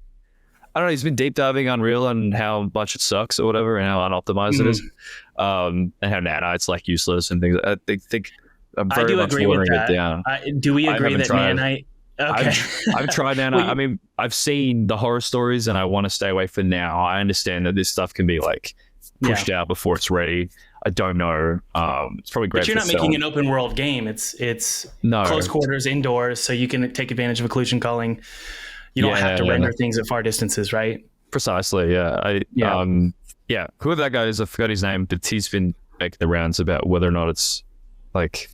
I don't know, he's been deep diving Unreal and how much it sucks or whatever and how unoptimized it is. And how nanites like useless and things. I think I'm very much watering it down. Do we agree that nanite? Okay. I've tried nanite. I mean, I've seen the horror stories and I want to stay away for now. I understand that this stuff can be like pushed out before it's ready. I don't know. It's probably great. But you're not making an open world game. It's close quarters indoors, so you can take advantage of occlusion culling. You don't have to render things at far distances, right? Precisely. Yeah. Whoever that guy is, I forgot his name, but he's been making the rounds about whether or not it's like,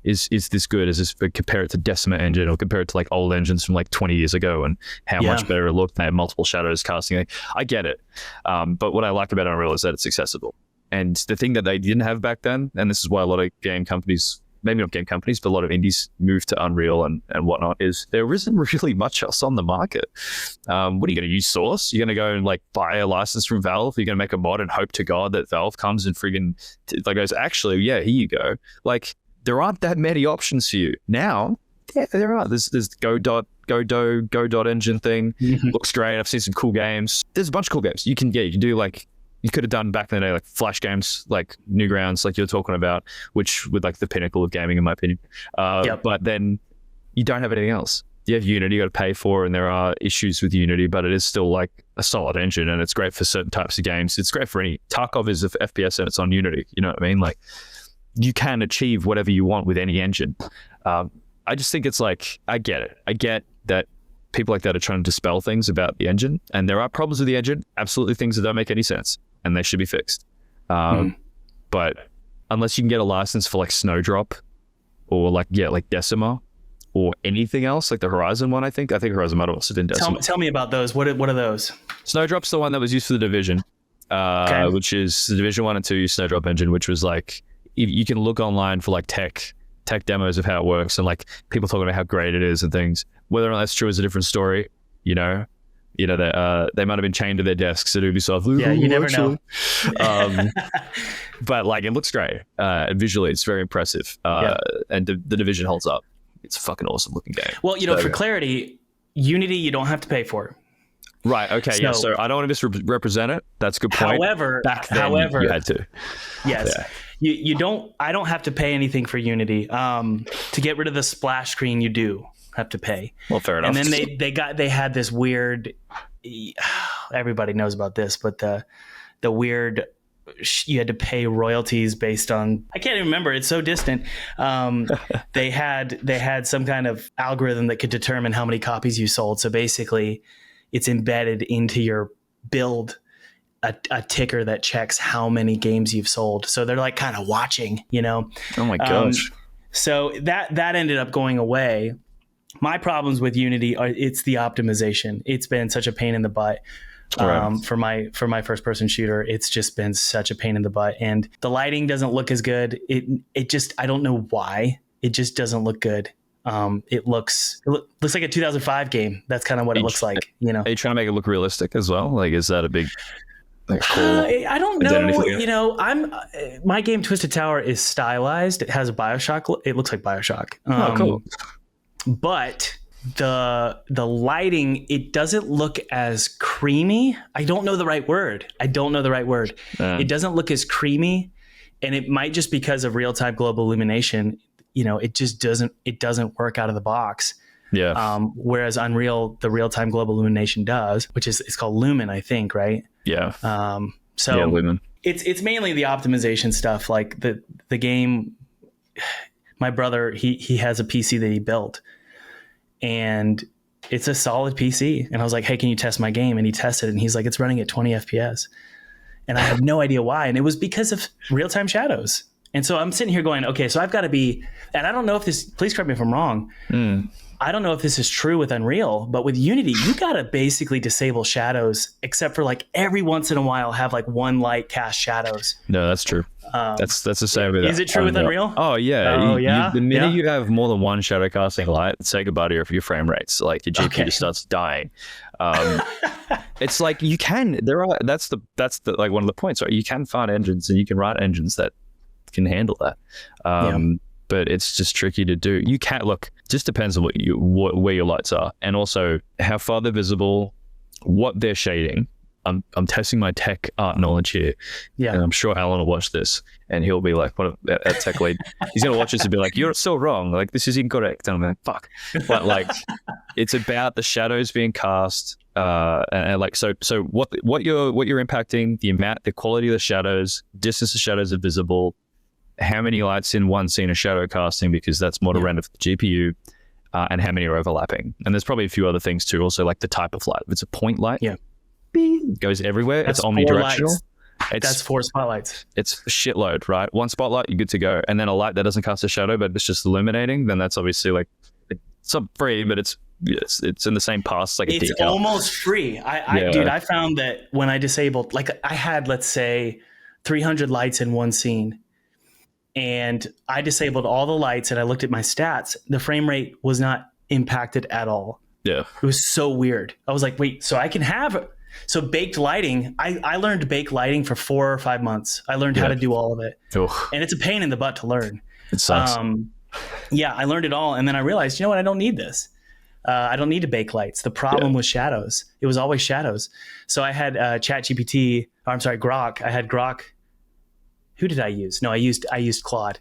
is this good? Is this, compare it to Decima engine or compare it to like old engines from like 20 years ago and how much better it looked? They have multiple shadows casting. I get it. But what I like about Unreal is that it's accessible. And the thing that they didn't have back then, and this is why a lot of game companies, maybe not game companies, but a lot of indies moved to Unreal and whatnot, is there isn't really much else on the market. What are you going to use? Source? You're going to go and like buy a license from Valve? You're going to make a mod and hope to God that Valve comes and friggin' goes, actually, here you go. Like, there aren't that many options for you. Now, there are. There's Godot engine thing. Looks great. I've seen some cool games. There's a bunch of cool games. You can do like, you could have done back in the day, like Flash games, like Newgrounds, like you're talking about, which would like the pinnacle of gaming, in my opinion. But then you don't have anything else. you have Unity you got to pay for, and there are issues with Unity, but it is still like a solid engine, and it's great for certain types of games. It's great for any. Tarkov is of FPS and it's on Unity. You know what I mean? Like, you can achieve whatever you want with any engine. I just think it's like, I get it. I get that people like that are trying to dispel things about the engine, and there are problems with the engine, absolutely things that don't make any sense, and they should be fixed. But unless you can get a license for like Snowdrop or like Decima or anything else, like the Horizon one, I think Horizon might have also been Decima. Tell me about those. What are those? Snowdrop's the one that was used for the Division, which is the Division 1 and 2 Snowdrop engine, which was like, you can look online for like tech demos of how it works, and like people talking about how great it is and things. Whether or not that's true is a different story. They might have been chained to their desks at Ubisoft. Yeah, you never know. But like, it looks great. Visually, it's very impressive. And the Division holds up. It's a fucking awesome looking game. Well, for clarity, Unity you don't have to pay for. Right. Okay. So I don't want to misrepresent it. That's a good point. Back then, you had to. Yes. Yeah. You don't. I don't have to pay anything for Unity. To get rid of the splash screen, you do have to pay. Well, fair enough. And then they had this weird. Everybody knows about this, but the weird. You had to pay royalties based on, I can't even remember. It's so distant. They had some kind of algorithm that could determine how many copies you sold. So basically, it's embedded into your build. A ticker that checks how many games you've sold. So they're like kind of watching, Oh my gosh. So that ended up going away. My problems with Unity it's the optimization. It's been such a pain in the butt. For my first person shooter, it's just been such a pain in the butt. And the lighting doesn't look as good. It just, I don't know why. It just doesn't look good. It looks like a 2005 game. That's kind of what it looks like, Are you trying to make it look realistic as well? Like, is that a big... cool I don't know. My game Twisted Tower is stylized. It has a BioShock. It looks like BioShock. Cool. But the lighting, it doesn't look as creamy. I don't know the right word. It doesn't look as creamy, and it might just because of real-time global illumination. It just doesn't work out of the box. Yeah. Whereas Unreal, the real-time global illumination does, which is, it's called Lumen, I think, right? Yeah. Lumen. It's mainly the optimization stuff. Like the game, my brother, he has a PC that he built, and it's a solid PC. And I was like, hey, can you test my game? And he tested it, and he's like, it's running at 20 FPS. And I have no idea why. And it was because of real-time shadows. And so I'm sitting here going, okay, so I've got to be, and I don't know if this, please correct me if I'm wrong. I don't know if this is true with Unreal, but with Unity, you got to basically disable shadows, except for like every once in a while have like one light cast shadows. No, that's true. That's the same with Is it true with Unreal? Oh yeah. Oh yeah. The minute you have more than one shadow casting light, say goodbye to your frame rates. Like your GPU just starts dying. It's like that's the like one of the points, right? You can find engines and you can write engines that can handle that. But it's just tricky to do. You can't look. Just depends on where your lights are, and also how far they're visible, what they're shading. I'm testing my tech art knowledge here, and I'm sure Alan will watch this, and he'll be like, "What a tech lead?" He's gonna watch this and be like, "You're so wrong. Like this is incorrect." And I'm like, "Fuck!" But like, it's about the shadows being cast, and like so what you're impacting, the quality of the shadows, distance the shadows are visible. How many lights in one scene are shadow casting, because that's more to render for the GPU, and how many are overlapping. And there's probably a few other things too, also like the type of light. If it's a point light, it goes everywhere. It's omnidirectional. That's 4 spotlights. It's a shitload, right? One spotlight, you're good to go. And then a light that doesn't cast a shadow, but it's just illuminating, then that's obviously like, it's not free, but it's in the same pass. Like it's almost free. Dude, I found that when I disabled, like I had, let's say 300 lights in one scene, and I disabled all the lights and I looked at my stats. The frame rate was not impacted at all. Yeah. It was so weird. I was like, wait, so I can have, so baked lighting. I learned bake lighting for 4 or 5 months. I learned how to do all of it. And it's a pain in the butt to learn. It sucks. I learned it all. And then I realized, you know what? I don't need this. I don't need to bake lights. The problem was shadows. It was always shadows. So I had Grok. I had Grok. Who did I use? No, I used Claude.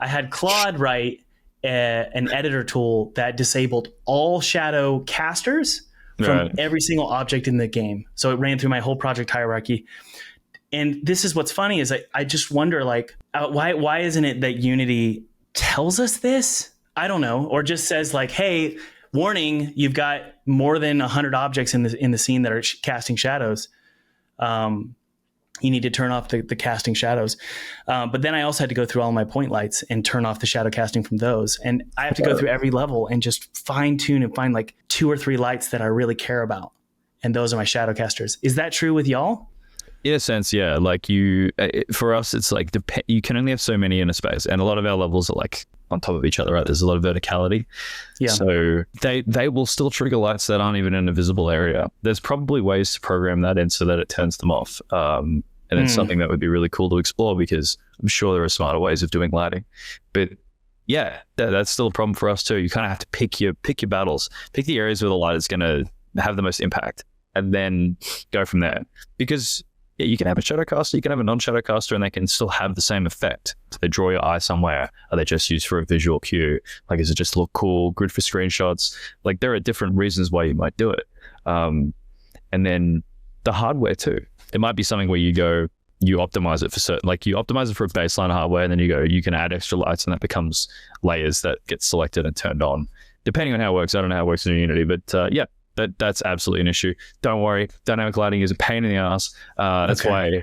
I had Claude write an editor tool that disabled all shadow casters from every single object in the game. So it ran through my whole project hierarchy. And this is what's funny is I just wonder, like, why isn't it that Unity tells us this? I don't know. Or just says like, hey, warning, you've got more than 100 objects in the scene that are casting shadows. You need to turn off the casting shadows. But then I also had to go through all my point lights and turn off the shadow casting from those. And I have to go through every level and just fine tune and find like 2 or 3 lights that I really care about. And those are my shadow casters. Is that true with y'all? In a sense, yeah. Like for us, it's like you can only have so many in a space, and a lot of our levels are like on top of each other, right? There's a lot of verticality. Yeah. So they will still trigger lights that aren't even in a visible area. There's probably ways to program that in so that it turns them off. And it's something that would be really cool to explore, because I'm sure there are smarter ways of doing lighting. But yeah, that's still a problem for us too. You kind of have to pick your battles, pick the areas where the light is going to have the most impact, and then go from there. Because yeah, you can have a shadow caster, you can have a non-shadow caster, and they can still have the same effect. So they draw your eye somewhere. Are they just used for a visual cue? Like, is it just look cool, good for screenshots? Like, there are different reasons why you might do it. And then the hardware too. It might be something where you optimize it for certain, like you optimize it for a baseline hardware, and then you can add extra lights, and that becomes layers that get selected and turned on, depending on how it works. I don't know how it works in Unity, but yeah. That's absolutely an issue. Don't worry, dynamic lighting is a pain in the ass. That's why.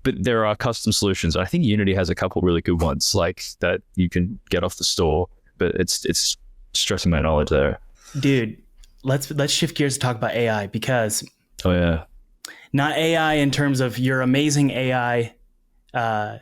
But there are custom solutions. I think Unity has a couple really good ones, like that you can get off the store. But it's stressing my knowledge there. Dude, let's shift gears to talk about AI, because not AI in terms of your amazing AI. Your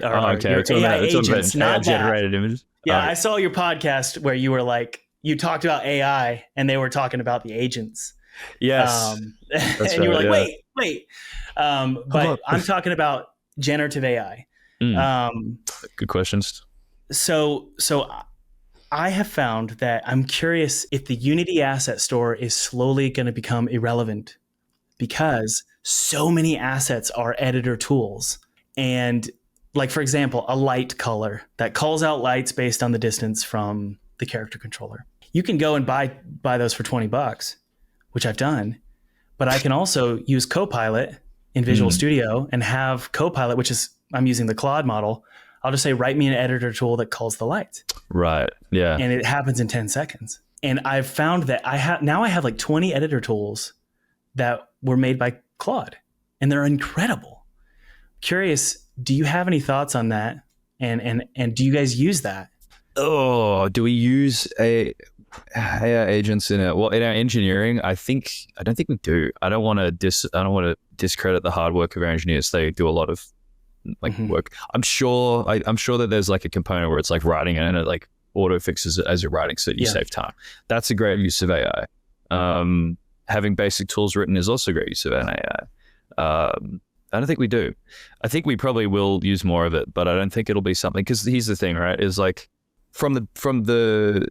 AI agents, not generated images. Yeah, I saw your podcast where you were like, you talked about AI and they were talking about the agents. Yes. And you were like, wait. But I'm talking about generative AI. Good questions. So I have found that I'm curious if the Unity asset store is slowly going to become irrelevant, because so many assets are editor tools. And like, for example, a light color that calls out lights based on the distance from the character controller. You can go and buy those for $20, which I've done, but I can also use Copilot in Visual Studio and have Copilot, which is, I'm using the Claude model. I'll just say, write me an editor tool that calls the lights. Right. Yeah. And it happens in 10 seconds. And I've found that I have like 20 editor tools that were made by Claude, and they're incredible. Curious, do you have any thoughts on that? And do you guys use that? Oh, do we use AI agents in it? Well, in our engineering, I don't think we do. I don't want to discredit the hard work of our engineers. They do a lot of work. I'm sure that there's like a component where it's like writing it, and it like auto fixes it as you're writing, so you save time. That's a great use of AI. Having basic tools written is also a great use of an AI. I don't think we do. I think we probably will use more of it, but I don't think it'll be something, because here's the thing, right? Is like from the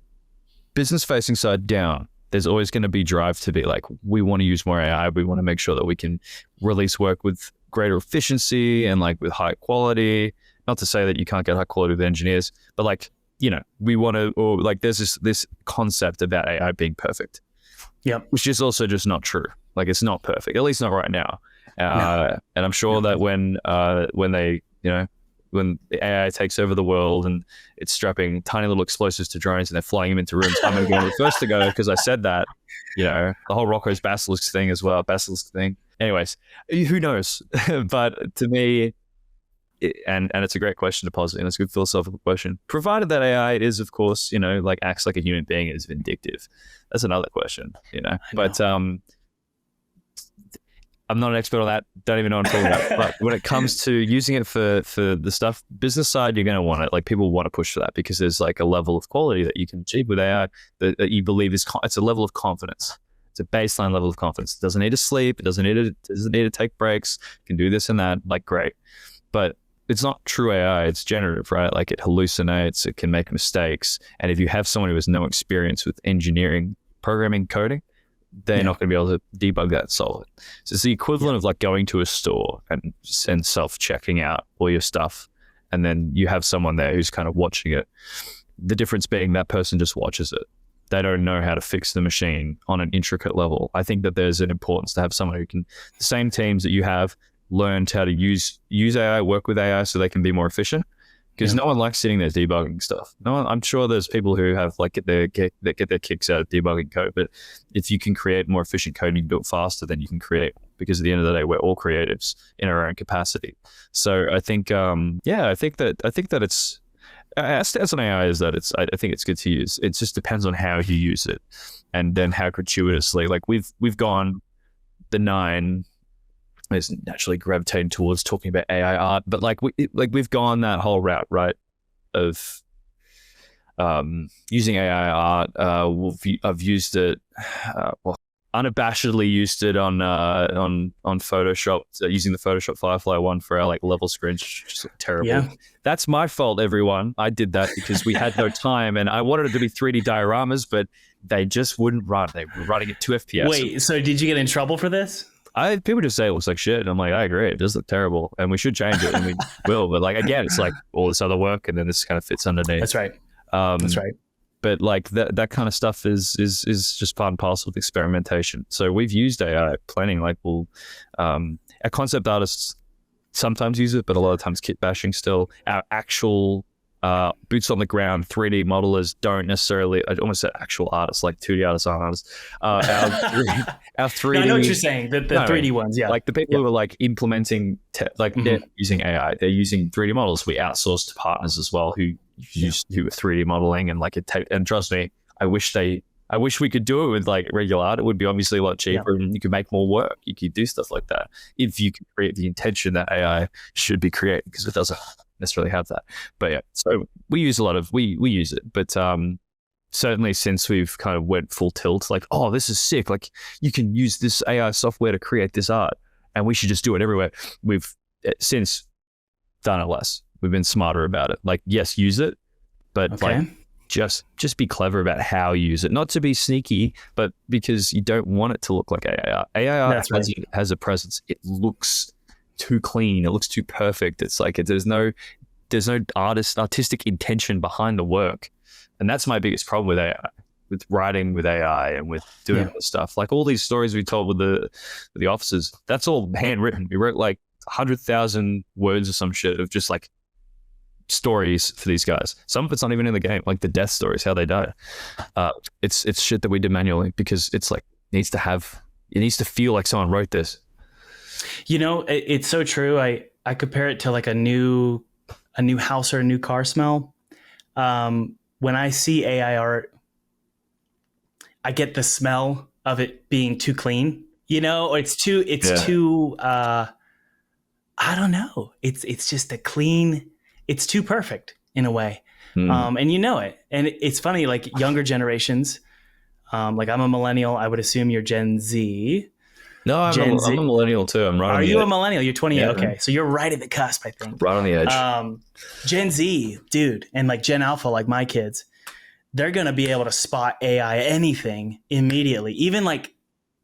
business facing side down, there's always going to be drive to be like, we want to use more AI. We want to make sure that we can release work with greater efficiency and like with high quality. Not to say that you can't get high quality with engineers, but like, you know, we want to, or like there's this concept about AI being perfect. Yep. Which is also just not true. Like, it's not perfect, at least not right now. And I'm sure that when they, you know, when the AI takes over the world and it's strapping tiny little explosives to drones and they're flying them into rooms, I'm going to be one of the first to go, because I said that, you know, the whole Rocco's Basilisk thing as well, Basilisk thing. Anyways, who knows? But to me, and it's a great question to posit, and it's a good philosophical question, provided that AI is, of course, you know, like acts like a human being and is vindictive. That's another question, you know. But I'm not an expert on that. Don't even know what I'm talking about. But when it comes to using it for the stuff, business side, you're going to want it. Like, people want to push for that, because there's like a level of quality that you can achieve with AI that you believe is, it's a level of confidence. It's a baseline level of confidence. It doesn't need to sleep. It doesn't need to take breaks. It can do this and that. Like, great. But it's not true AI. It's generative, right? Like, it hallucinates. It can make mistakes. And if you have someone who has no experience with engineering, programming, coding, they're not going to be able to debug that and solve it. So it's the equivalent of like going to a store and self-checking out all your stuff, and then you have someone there who's kind of watching it. The difference being that person just watches it. They don't know how to fix the machine on an intricate level. I think that there's an importance to have someone who can, the same teams that you have, learned how to use AI, work with AI so they can be more efficient. Because no one likes sitting there debugging stuff. No one, I'm sure there's people who have like get their kicks out of debugging code, but if you can create more efficient code and you can do it faster, then you can create. Because at the end of the day, we're all creatives in our own capacity. So I think, I think that it's as an AI is that I think it's good to use. It just depends on how you use it, and then how gratuitously. Like we've gone the 9. Is naturally gravitating towards talking about AI art, but we've gone that whole route, right? Of using AI art. I've used it, unabashedly used it on Photoshop, using the Photoshop Firefly one for our like level screens, just terrible. Yeah. That's my fault, everyone. I did that because we had no time, and I wanted it to be 3D dioramas, but they just wouldn't run. They were running at 2 FPS. Wait, so did you get in trouble for this? People just say it looks like shit, and I'm like, I agree, it does look terrible, and we should change it, and we will. But like again, it's like all this other work, and then this kind of fits underneath. That's right. That's right. But like that kind of stuff is just part and parcel of experimentation. So we've used AI plenty. Like our concept artists sometimes use it, but a lot of times kit bashing still. Our actual boots on the ground 3D modelers don't necessarily. I almost said actual artists, like 2D artists aren't artists. Our 3D. No, I know what you're saying. The 3D ones, yeah. Like the people who are like implementing, they're using AI. They're using 3D models. We outsource to partners as well who were 3D modeling, and like and trust me, I wish we could do it with like regular art. It would be obviously a lot cheaper, and you could make more work. You could do stuff like that if you could create the intention that AI should be creating, because it doesn't necessarily have that. But yeah, so we use we use it, but certainly since we've kind of went full tilt, like, oh, this is sick, like you can use this AI software to create this art, and we should just do it everywhere. We've since done it less. We've been smarter about it. Like, yes, use it, but like just be clever about how you use it. Not to be sneaky, but because you don't want it to look like AI art. AI art has a presence. It looks too clean. It looks too perfect. It's like there's no artistic intention behind the work, and that's my biggest problem with AI, with writing with AI and with doing all this stuff. Like all these stories we told with the officers, that's all handwritten. We wrote like 100,000 words or some shit of just like stories for these guys. Some of it's not even in the game, like the death stories, how they died. It's shit that we did manually, because it's like it needs to feel like someone wrote this. You know, it's so true. I compare it to like a new house or a new car smell. When I see AI art, I get the smell of it being too clean. You know, it's too. I don't know. It's just a clean. It's too perfect in a way, and you know it. And it's funny, like younger generations. Like I'm a millennial. I would assume you're Gen Z. No, I'm a millennial too. I'm right. Are you a millennial? You're 28. Yeah. Okay, so you're right at the cusp, I think. Right on the edge. Gen Z, dude, and like Gen Alpha, like my kids, they're gonna be able to spot AI anything immediately. Even like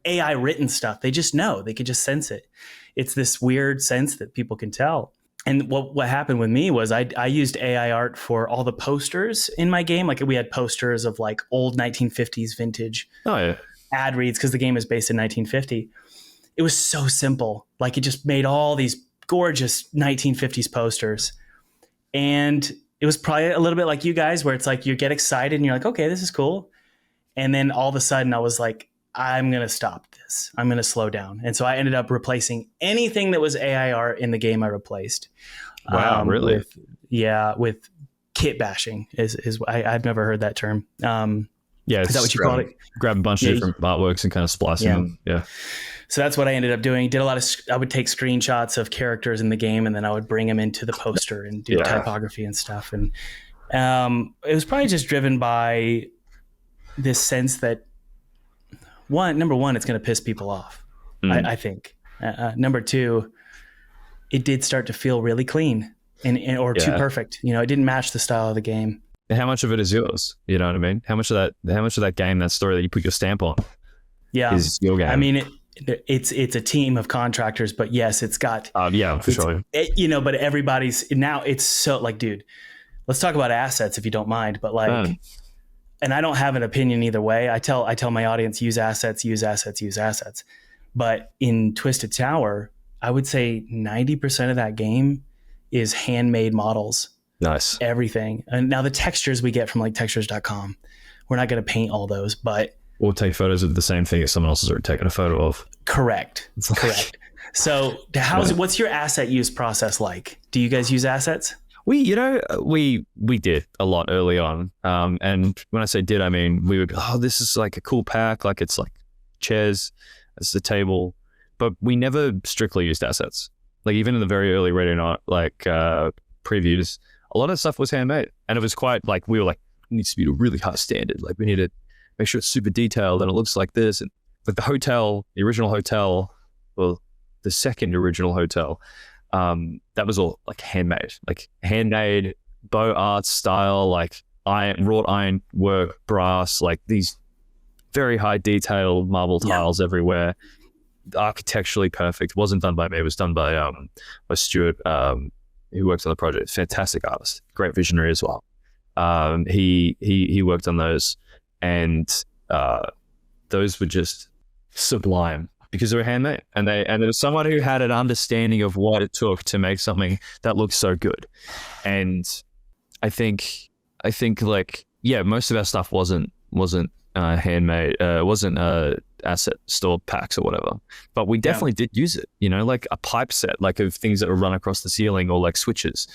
AI written stuff, they just know. They can just sense it. It's this weird sense that people can tell. And what happened with me was I used AI art for all the posters in my game. Like we had posters of like old 1950s vintage ad reads, because the game is based in 1950. It was so simple. Like it just made all these gorgeous 1950s posters. And it was probably a little bit like you guys, where it's like you get excited and you're like, okay, this is cool. And then all of a sudden I was like, I'm going to stop this. I'm going to slow down. And so I ended up replacing anything that was AI art in the game. I replaced. Wow, really? With kit bashing is I've never heard that term. Yeah. Is that what you call it? Grab a bunch of different artworks and kind of splicing them. Yeah. So that's what I ended up doing. I would take screenshots of characters in the game, and then I would bring them into the poster and do typography and stuff. And it was probably just driven by this sense that number one, it's going to piss people off. I think. Number two, it did start to feel really clean or too perfect. You know, it didn't match the style of the game. And how much of it is yours? You know what I mean? How much of that game, that story that you put your stamp on, is your game? I mean, it's a team of contractors, but yes, it's got. For sure. But everybody's now. It's so like, dude, let's talk about assets if you don't mind. But like, Um, and I don't have an opinion either way. I tell my audience, use assets, use assets, use assets. But in Twisted Tower, I would say 90% of that game is handmade models, nice. everything. And now the textures we get from like textures.com, we're not going to paint all those, but Or take photos of the same thing as someone else has already taken a photo of. correct. Correct. So what's your asset use process like? Do you guys use assets? We did a lot early on. And when I say did, I mean, we would, this is like a cool pack. Like it's like chairs, it's the table, but we never strictly used assets. Like even in the very early Ready or Not, like previews, a lot of stuff was handmade, and it was quite like, we were like, it needs to be a really high standard. Like we need to make sure it's super detailed and it looks like this. And like the original hotel, well, the second original hotel, that was all like handmade bow art style, like wrought iron work, brass, like these very high detail marble tiles everywhere, architecturally perfect. It wasn't done by me, it was done by Stuart, who works on the project. Fantastic artist, great visionary as well. He worked on those, and those were just sublime because they were handmade, and there was someone who had an understanding of what it took to make something that looked so good. And I think like, yeah, most of our stuff wasn't handmade, wasn't asset store packs or whatever, but we definitely did use it, like a pipe set, like of things that would run across the ceiling, or like switches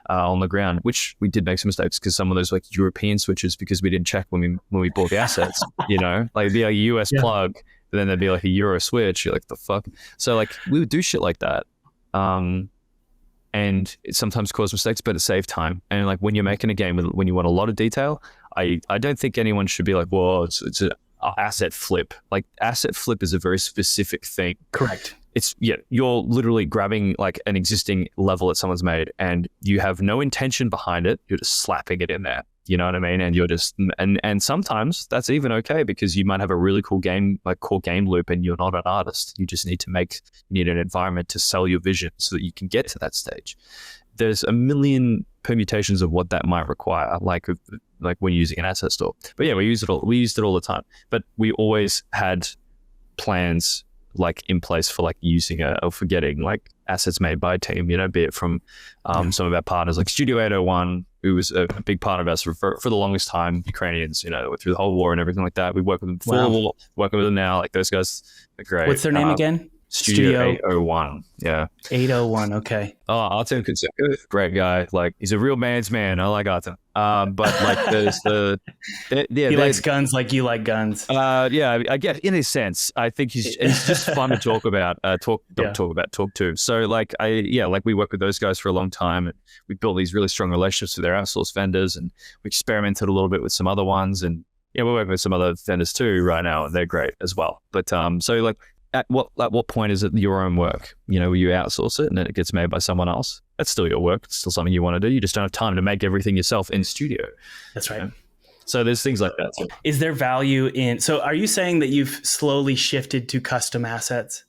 on the ground, which we did make some mistakes because some of those like European switches, because we didn't check when we bought the assets, like it'd be a US plug, but then there'd be like a Euro switch. You're like, the fuck? So like we would do shit like that. And it sometimes caused mistakes, but it saved time. And like when you're making a game when you want a lot of detail, I don't think anyone should be like, well, it's an asset flip. Like asset flip is a very specific thing. Correct. You're literally grabbing like an existing level that someone's made, and you have no intention behind it. You're just slapping it in there. You know what I mean? And you're just, and sometimes that's even okay, because you might have a really cool game, like core game loop, and you're not an artist. You just need an environment to sell your vision so that you can get to that stage. There's a million permutations of what that might require, like when using an asset store. But yeah, we used it all the time. But we always had plans like in place for like using or for getting like assets made by a team, be it from some of our partners like Studio 801, who was a big part of us for the longest time, Ukrainians, through the whole war and everything like that. We work with them before the war, working with them now. Like those guys are great. What's their name again? Studio 801. Yeah. 801. Okay. Oh, Artem Kutseko, great guy. Like he's a real man's man. I like Artem. But like there's he likes guns like you like guns. Yeah, I get in a sense. I think he's just fun to talk about. Talk to. So like we worked with those guys for a long time, and we built these really strong relationships with their outsourced vendors, and we experimented a little bit with some other ones, and we're working with some other vendors too right now, and they're great as well. But so like. At what point is it your own work? You outsource it and then it gets made by someone else. That's still your work. It's still something you want to do. You just don't have time to make everything yourself in studio. That's right. So there's things like that. Is there value so are you saying that you've slowly shifted to custom assets?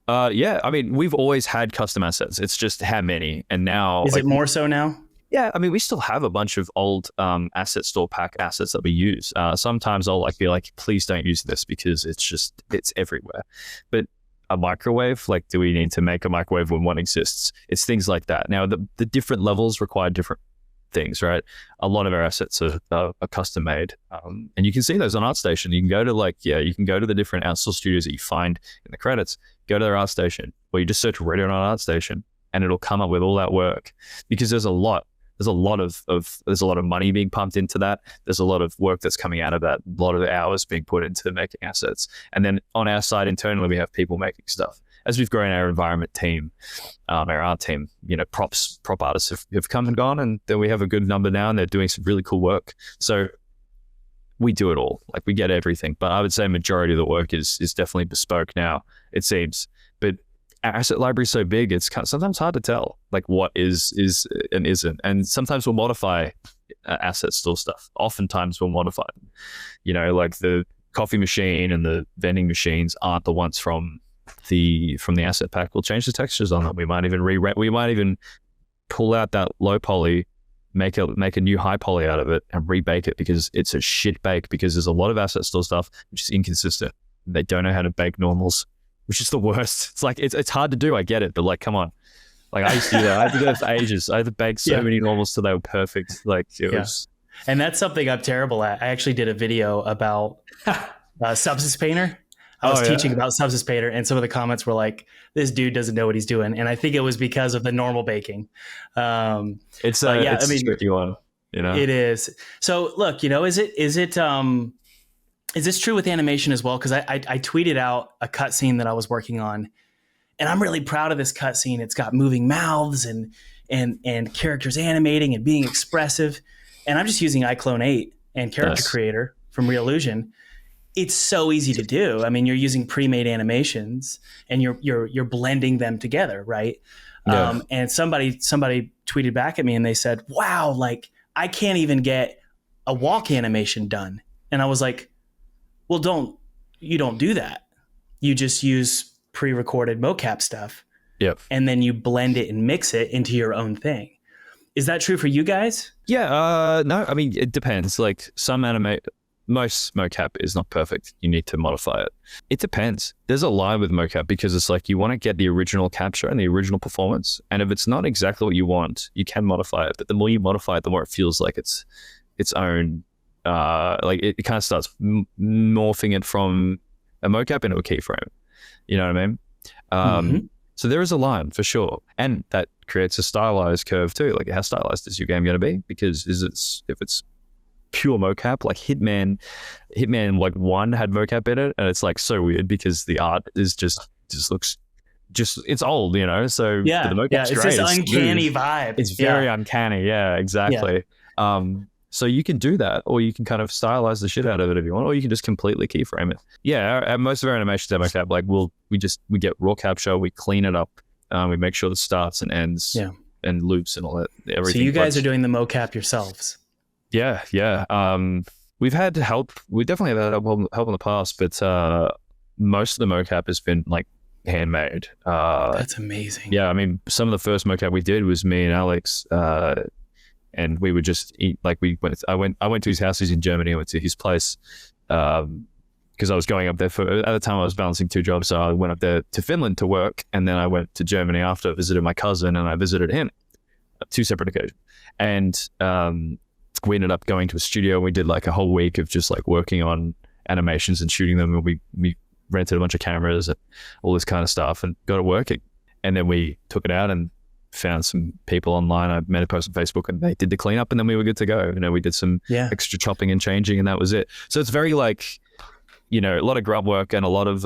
Yeah. I mean, we've always had custom assets. It's just how many. And now... Is it more so now? Yeah, I mean, we still have a bunch of old asset store pack assets that we use. Sometimes I'll be like, please don't use this because it's everywhere. But a microwave, like, do we need to make a microwave when one exists? It's things like that. Now, the different levels require different things, right? A lot of our assets are custom made, and you can see those on ArtStation. You can go to the different outsourced studios that you find in the credits. Go to their ArtStation, or you just search Reddit on ArtStation, and it'll come up with all that work, because there's a lot of money being pumped into that. There's a lot of work that's coming out of that, a lot of hours being put into making assets. And then on our side internally, we have people making stuff. As we've grown our environment team, our art team, prop artists have come and gone, and then we have a good number now, and they're doing some really cool work. So we do it all. Like, we get everything. But I would say majority of the work is definitely bespoke now, it seems. But our asset library is so big, it's sometimes hard to tell like what is and isn't. And sometimes we'll modify asset store stuff. Oftentimes we'll modify them. Like the coffee machine and the vending machines aren't the ones from the asset pack. We'll change the textures on them. We might even pull out that low poly make a new high poly out of it and rebake it because it's a shit bake, because there's a lot of asset store stuff which is inconsistent. They don't know how to bake normals, which is the worst. It's like, it's hard to do. I get it, but like, come on. Like I used to do that. I had to do that for ages. I had to bake so many normals till they were perfect. Like it was. And that's something I'm terrible at. I actually did a video about Substance Painter. I was teaching about Substance Painter, and some of the comments were like, this dude doesn't know what he's doing. And I think it was because of the normal baking. It's a tricky one, you know? It is. So look, is this true with animation as well? Because I tweeted out a cutscene that I was working on, and I'm really proud of this cutscene. It's got moving mouths and characters animating and being expressive. And I'm just using iClone 8 and Character Creator from Reallusion. It's so easy to do. I mean, you're using pre-made animations and you're blending them together, right? Yeah. And somebody tweeted back at me and they said, "Wow, like I can't even get a walk animation done." And I was like, "Well, you don't do that. You just use pre-recorded mocap stuff. Yep. And then you blend it and mix it into your own thing." Is that true for you guys? Yeah. No, I mean, it depends. Like most mocap is not perfect. You need to modify it. It depends. There's a line with mocap because it's like you want to get the original capture and the original performance. And if it's not exactly what you want, you can modify it. But the more you modify it, the more it feels like it's its own. Like it kind of starts morphing it from a mocap into a keyframe. You know what I mean? So there is a line for sure. And that creates a stylized curve too. Like how stylized is your game going to be? Because if it's pure mocap, like Hitman like 1 had mocap in it, and it's like so weird because the art is just looks it's old, you know. So the mocap's it's great. this uncanny vibe. It's very uncanny. Yeah, exactly. So you can do that, or you can kind of stylize the shit out of it if you want, or you can just completely keyframe it. Yeah, most of our animations are mocap. Like we get raw capture, we clean it up, we make sure the starts and ends and loops and all that. Everything. So you guys are doing the mocap yourselves. Yeah. We've had help. We definitely have had help in the past, but most of the mocap has been like handmade. That's amazing. Yeah, I mean, some of the first mocap we did was me and Alex, and we would just eat. Like I went to his house. He's in Germany. I went to his place because I was going up there at the time I was balancing 2 jobs. So I went up there to Finland to work, and then I went to Germany after. I visited my cousin, and I visited him. 2 separate occasions, and we ended up going to a studio. We did like a whole week of just like working on animations and shooting them. And we rented a bunch of cameras and all this kind of stuff and got it working. And then we took it out and found some people online. I met a person on Facebook and they did the cleanup, and then we were good to go. You know, we did some extra chopping and changing, and that was it. So it's very like, you know, a lot of grunt work and a lot of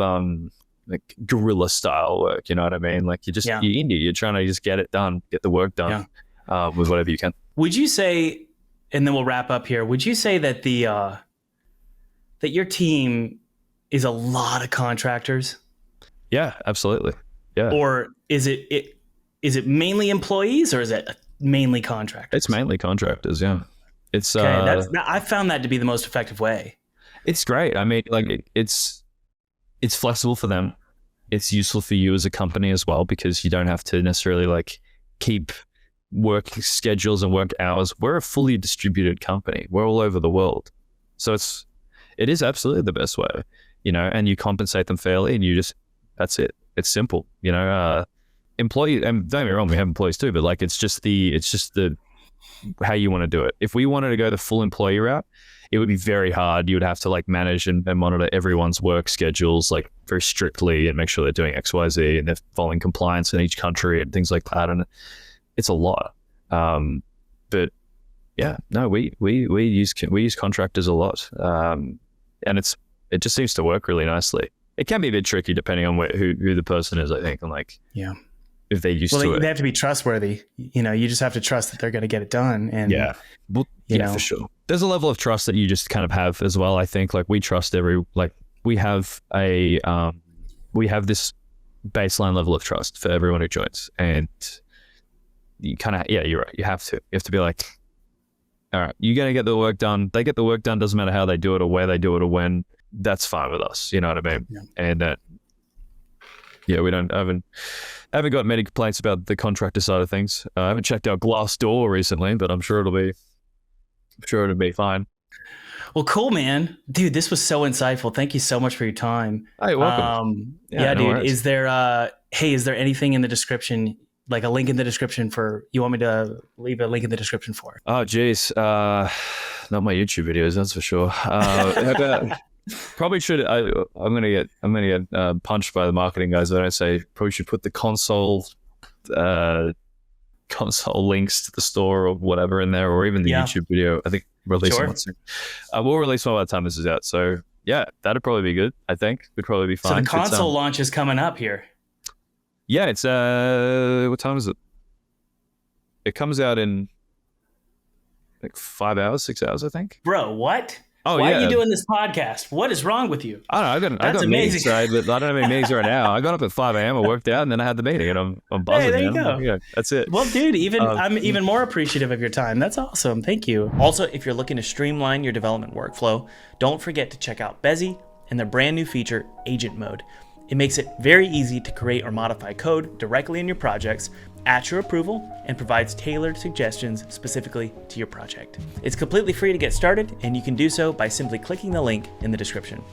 like guerrilla style work. You know what I mean? Like you're indie. You're trying to just get it done, get the work done with whatever you can. Would you say, and then we'll wrap up here, would you say that that your team is a lot of contractors? Yeah, absolutely. Yeah. Or is it mainly employees, or is it mainly contractors? It's mainly contractors. Yeah. It's I found that to be the most effective way. It's great. I mean, like it's flexible for them. It's useful for you as a company as well, because you don't have to necessarily like keep work schedules and work hours. We're a fully distributed company. We're all over the world. So it is absolutely the best way, you know, and you compensate them fairly, and that's it. It's simple, you know. Employee, and don't get me wrong, we have employees too, but like it's just the how you want to do it. If we wanted to go the full employee route, it would be very hard. You would have to like manage and monitor everyone's work schedules like very strictly and make sure they're doing X, Y, Z, and they're following compliance in each country and things like that. And it's a lot. But yeah, no, we use contractors a lot. And it just seems to work really nicely. It can be a bit tricky depending on who the person is, I think, and like if they're used to it. They have to be trustworthy. You know, you just have to trust that they're going to get it done. And you know, for sure. There's a level of trust that you just kind of have as well. I think like we trust we have this baseline level of trust for everyone who joins, and you kind of you're right. You have to be like, all right, you're going to get the work done. They get the work done. Doesn't matter how they do it or where they do it or when. That's fine with us. You know what I mean? Yeah. And yeah, I haven't got many complaints about the contractor side of things. I haven't checked out Glassdoor recently, but I'm sure it'll be fine. Well, cool, man. Dude, this was so insightful. Thank you so much for your time. Oh, you're welcome. Yeah, no dude. worries. Is there anything in the description, like a link in the description you want me to leave a link in the description for? Oh, geez. Not my YouTube videos, that's for sure. How about, probably should. I'm gonna get punched by the marketing guys. I don't say probably should put the console links to the store or whatever in there, or even the YouTube video. I think releasing one soon. We'll release one by the time this is out. So yeah, that'd probably be good. I think would probably be fine. So the console launch is coming up here. Yeah, it's what time is it? It comes out in like 5 hours, 6 hours, I think. Bro, what? Oh, Why yeah. are you doing this podcast? What is wrong with you? I don't know. I got meetings today, but I don't have any meetings right now. I got up at 5 a.m. I worked out, and then I had the meeting, and I'm buzzing. Hey, there you man. go. Yeah, that's it. Well, dude, I'm even more appreciative of your time. That's awesome. Thank you. Also, if you're looking to streamline your development workflow, don't forget to check out Bezi and their brand new feature, Agent Mode. It makes it very easy to create or modify code directly in your projects at your approval and provides tailored suggestions specifically to your project. It's completely free to get started, and you can do so by simply clicking the link in the description.